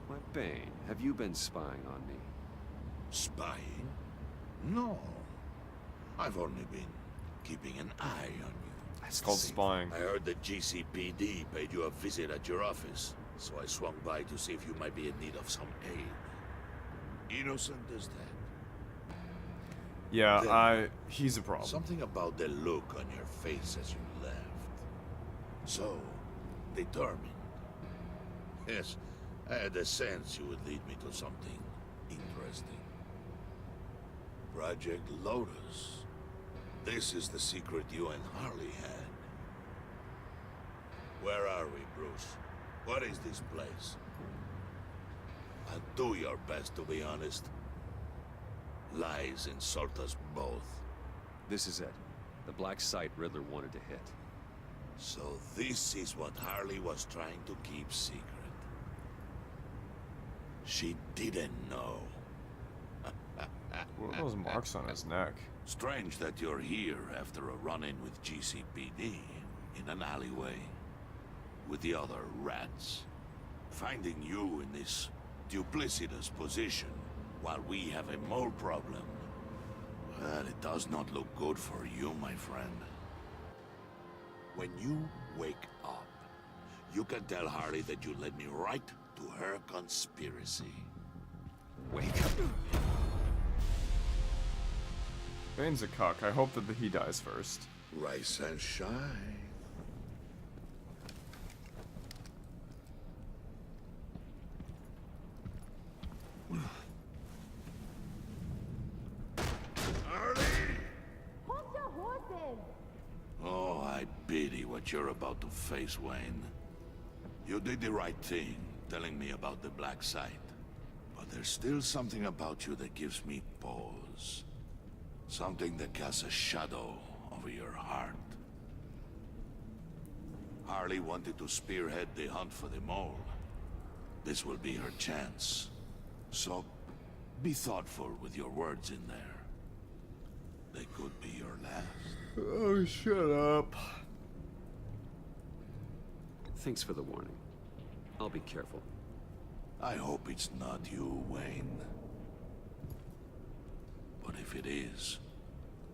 Why, Bane, have you been spying on me? Spying? No. I've only been keeping an eye on you. It's called spying. I heard that GCPD paid you a visit at your office, so I swung by to see if you might be in need of some aid. Innocent as that. Yeah, Then, he's a problem. Something about the look on your face as you left. So, determined. Yes, I had a sense you would lead me to something interesting. Project Lotus. This is the secret you and Harley had. Where are we, Bruce? What is this place? And do your best to be honest. Lies insult us both. This is it. The black site Riddler wanted to hit. So this is what Harley was trying to keep secret. She didn't know. What are those marks on his neck? Strange that you're here after a run-in with GCPD in an alleyway with the other rats. Finding you in this duplicitous position while we have a mole problem. Well, it does not look good for you, my friend. When you wake up, you can tell Harley that you led me right to her conspiracy. Wake up. Bane's a cuck. I hope that he dies first. Rise and shine. Hold your horses! Oh, I pity what you're about to face, Wayne. You did the right thing, telling me about the black site. But there's still something about you that gives me pause. Something that casts a shadow over your heart. Harley wanted to spearhead the hunt for the mole. This will be her chance. So, be thoughtful with your words in there. They could be your last. Oh, shut up. Thanks for the warning. I'll be careful. I hope it's not you, Wayne. But if it is,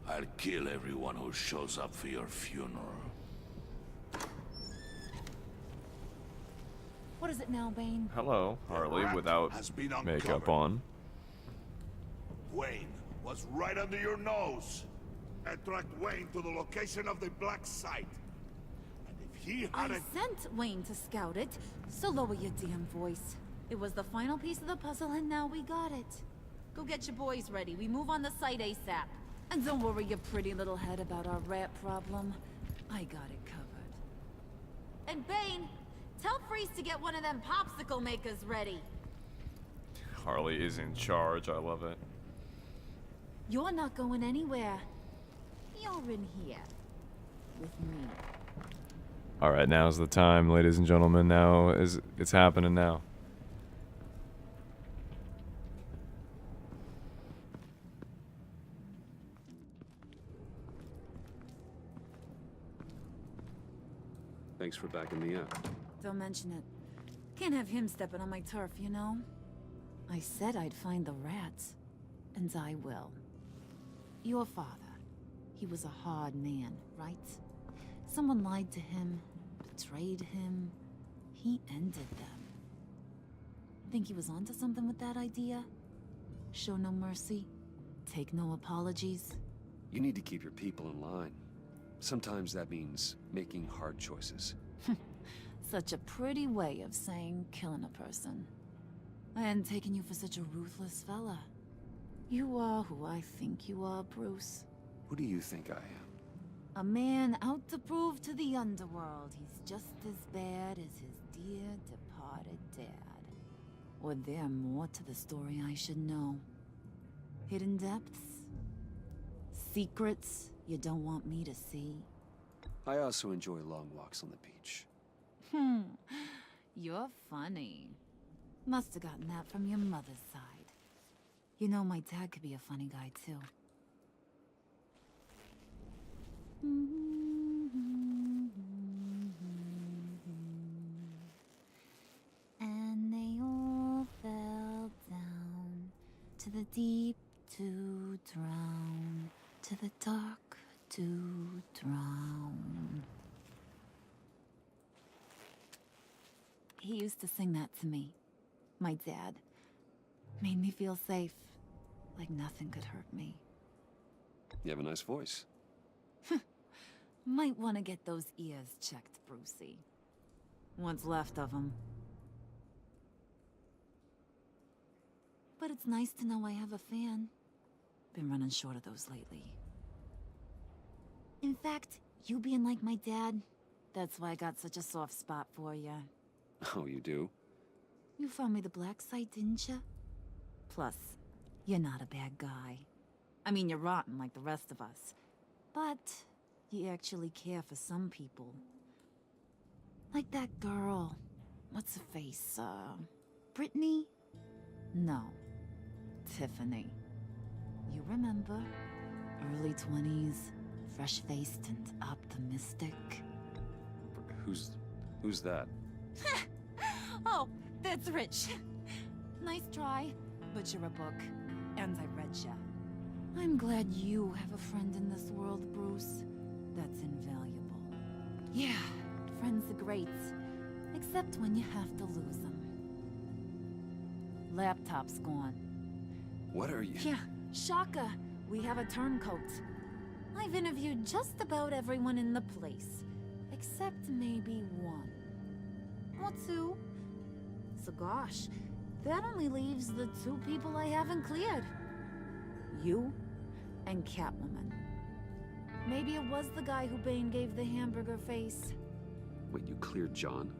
I'll kill everyone who shows up for your funeral. What is it now, Bane? Hello, Harley, without has been makeup uncovered. on. Wayne was right under your nose. I tracked Wayne to the location of the black site. And if he I hadn't... sent Wayne to scout it, so lower your damn voice. It was the final piece of the puzzle, and now we got it. Go get your boys ready. We move on the site ASAP. And don't worry your pretty little head about our rat problem. I got it covered. And Bane, tell Freeze to get one of them popsicle makers ready. Harley is in charge. I love it. You're not going anywhere. You're in here. With me. All right, now's the time, ladies and gentlemen. Now it's happening now. Thanks for backing me up. Don't mention it. Can't have him stepping on my turf, you know? I said I'd find the rats. And I will. Your father. He was a hard man, right? Someone lied to him, betrayed him. He ended them. Think he was onto something with that idea? Show no mercy? Take no apologies? You need to keep your people in line. Sometimes that means making hard choices. Such a pretty way of saying killing a person. I hadn't taken you for such a ruthless fella. You are who I think you are, Bruce. Who do you think I am? A man out to prove to the underworld he's just as bad as his dear departed dad. Or there more to the story I should know? Hidden depths? Secrets you don't want me to see? I also enjoy long walks on the beach. You're funny. Must have gotten that from your mother's side. You know, my dad could be a funny guy, too. To the deep to drown, to the dark to drown. He used to sing that to me. My dad. Made me feel safe. Like nothing could hurt me. You have a nice voice. Might want to get those ears checked, Brucey. What's left of them. But it's nice to know I have a fan. Been running short of those lately. In fact, you being like my dad, that's why I got such a soft spot for you. Oh, you do? You found me the black site, didn't you? Plus, you're not a bad guy. I mean, you're rotten like the rest of us. But you actually care for some people. Like that girl. What's her face? Brittany? No. Tiffany. You remember? Early 20s, fresh-faced and optimistic. Who's that? Oh, that's Rich. Nice try, but you're a book, and I read ya. I'm glad you have a friend in this world, Bruce. That's invaluable. Yeah, friends are great, except when you have to lose them. Laptop's gone. What are you? Yeah, shocker. We have a turncoat. I've interviewed just about everyone in the place, except maybe one. Or two. So gosh, that only leaves the two people I haven't cleared. You and Catwoman. Maybe it was the guy who Bane gave the hamburger face. Wait, you cleared John?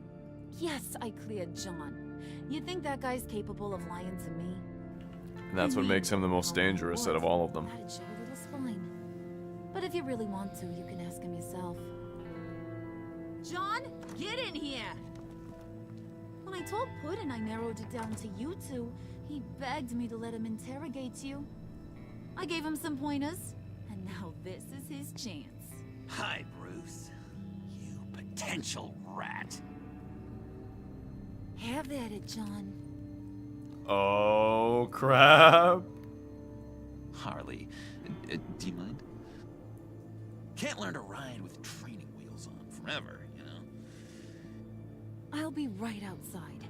Yes, I cleared John. You think that guy's capable of lying to me? And that's what makes him the most dangerous out of all of them. That'd show a little spine. But if you really want to, you can ask him yourself. John, get in here! When I told Puddin' I narrowed it down to you two, he begged me to let him interrogate you. I gave him some pointers, and now this is his chance. Hi, Bruce. You potential rat. Have at it, John. Oh, crap. Harley, do you mind? Can't learn to ride with training wheels on forever, you know? I'll be right outside.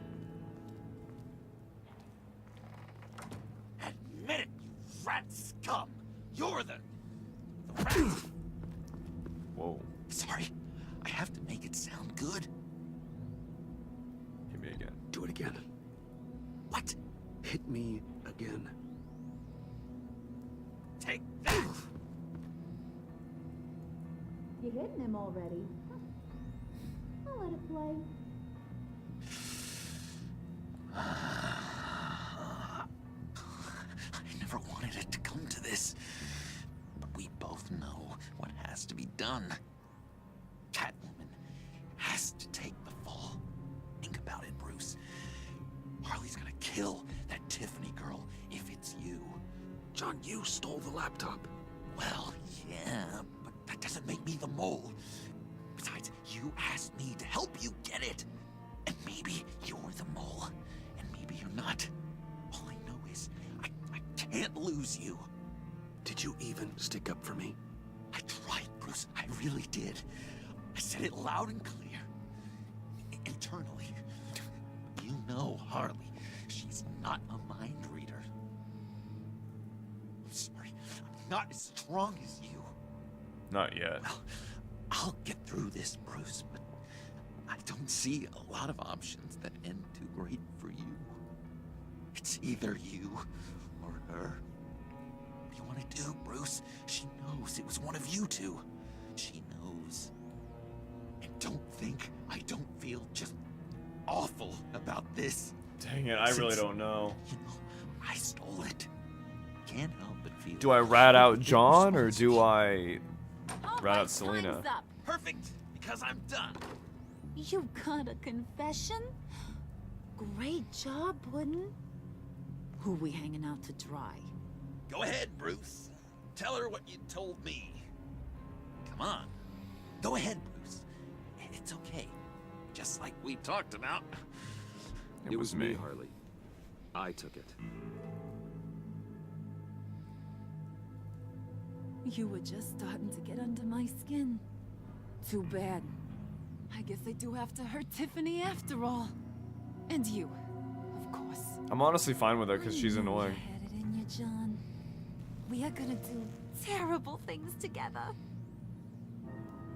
Admit it, you rat scum! You're the rat! Whoa. Sorry, I have to make it sound good. Hit me again. Do it again. What? Hit me again. Take that! You're hitting him already. I'll let it play. I never wanted it to come to this. But we both know what has to be done. Catwoman has to take the fall. Think about it, Bruce. Harley's gonna kill that Tiffany girl if it's you. John, you stole the laptop. Well, yeah, but that doesn't make me the mole. Besides, you asked me to help you get it. And maybe you're the mole, and maybe you're not. All I know is I can't lose you. Did you even stick up for me? I tried, Bruce. I really did. I said it loud and clear. Internally. You know Harley. She's not a mind reader. I'm sorry. I'm not as strong as you. Not yet. Well, I'll get through this, Bruce, but I don't see a lot of options that end too great for you. It's either you or her. What do you want to do, Bruce? She knows it was one of you two. She knows. And don't think I don't feel just awful about this. Dang it, I really don't know. You know, I stole it. Can't help but feel. Do I rat out John or do I rat out Selena? Time's up. Perfect, because I'm done. You got a confession? Great job, Puddin'. Who we hanging out to dry? Go ahead, Bruce. Tell her what you told me. Come on. Go ahead, Bruce. It's okay. Just like we talked about. It was me, Harley. I took it. You were just starting to get under my skin. Too bad. I guess I do have to hurt Tiffany after all. And you, of course. I'm honestly fine with her because she's annoying. You had it in you, John. We are gonna do terrible things together.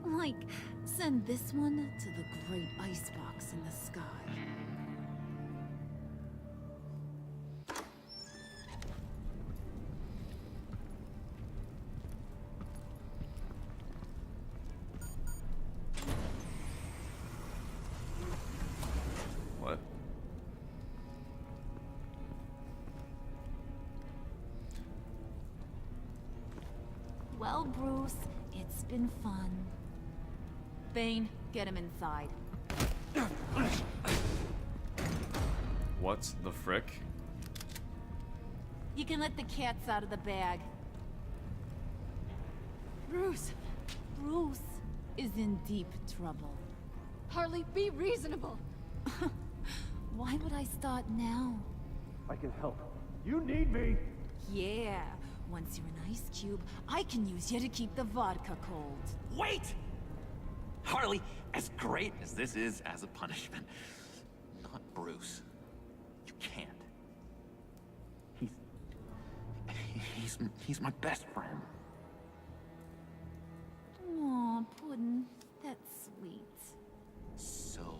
Like, send this one to the great icebox in the sky. What? Well, Bruce, it's been fun. Bane, get him inside. What the frick? You can let the cats out of the bag. Bruce is in deep trouble. Harley, be reasonable. Why would I start now? I can help. You need me. Yeah, once you're an ice cube, I can use you to keep the vodka cold. Wait! Harley, as great as this is as a punishment, not Bruce. You can't. He's my best friend. Aw, Puddin', that's sweet. So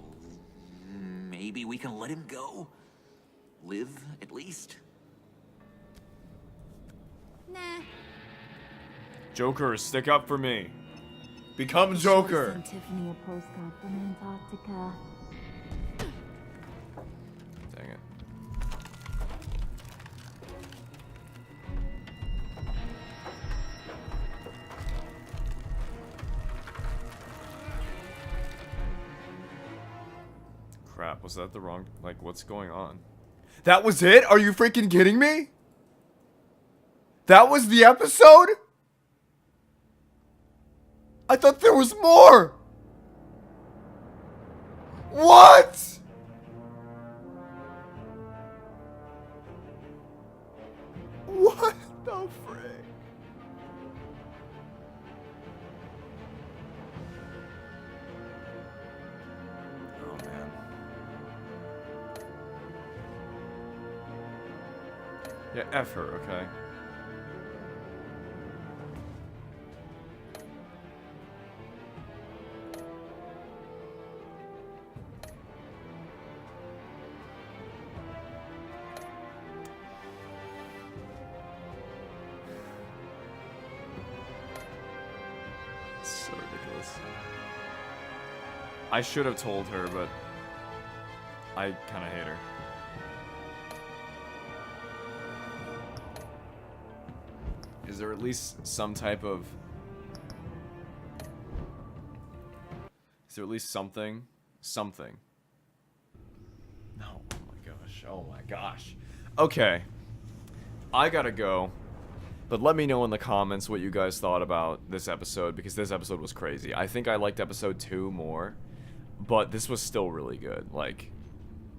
maybe we can let him go? Live, at least? Nah. Joker, stick up for me. Become Joker. Send Tiffany a postcard from Antarctica. Dang it. Crap, was that the wrong... Like, what's going on? That was it? Are you freaking kidding me? That was the episode? I thought there was more! What? What the frick? Oh man. Yeah, F her, okay? So ridiculous. I should have told her, but I kind of hate her. Is there at least some type of... Is there at least something? Something. No. Oh my gosh. Oh my gosh. Okay. I gotta go. But let me know in the comments what you guys thought about this episode, because this episode was crazy. I think I liked episode 2 more, but this was still really good. Like,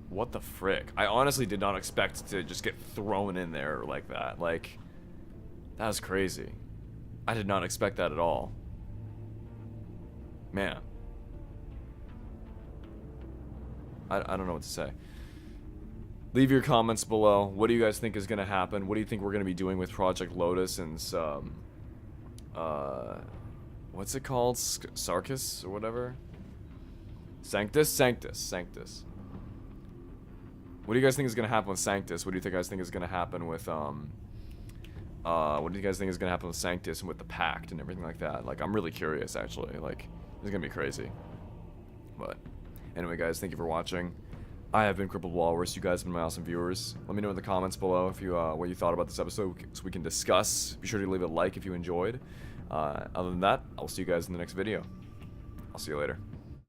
what the frick? I honestly did not expect to just get thrown in there like that. Like, that was crazy. I did not expect that at all. Man. I don't know what to say. Leave your comments below. What do you guys think is going to happen? What do you think we're going to be doing with Project Lotus and some... what's it called? Sarkis or whatever? Sanctus? Sanctus. What do you guys think is going to happen with Sanctus? What do you guys think is going to happen with, what do you guys think is going to happen with Sanctus and with the Pact and everything like that? Like, I'm really curious, actually. Like, it's going to be crazy. But, anyway, guys, thank you for watching. I have been Crippled Walrus. You guys have been my awesome viewers. Let me know in the comments below if you what you thought about this episode so we can discuss. Be sure to leave a like if you enjoyed. Other than that, I'll see you guys in the next video. I'll see you later.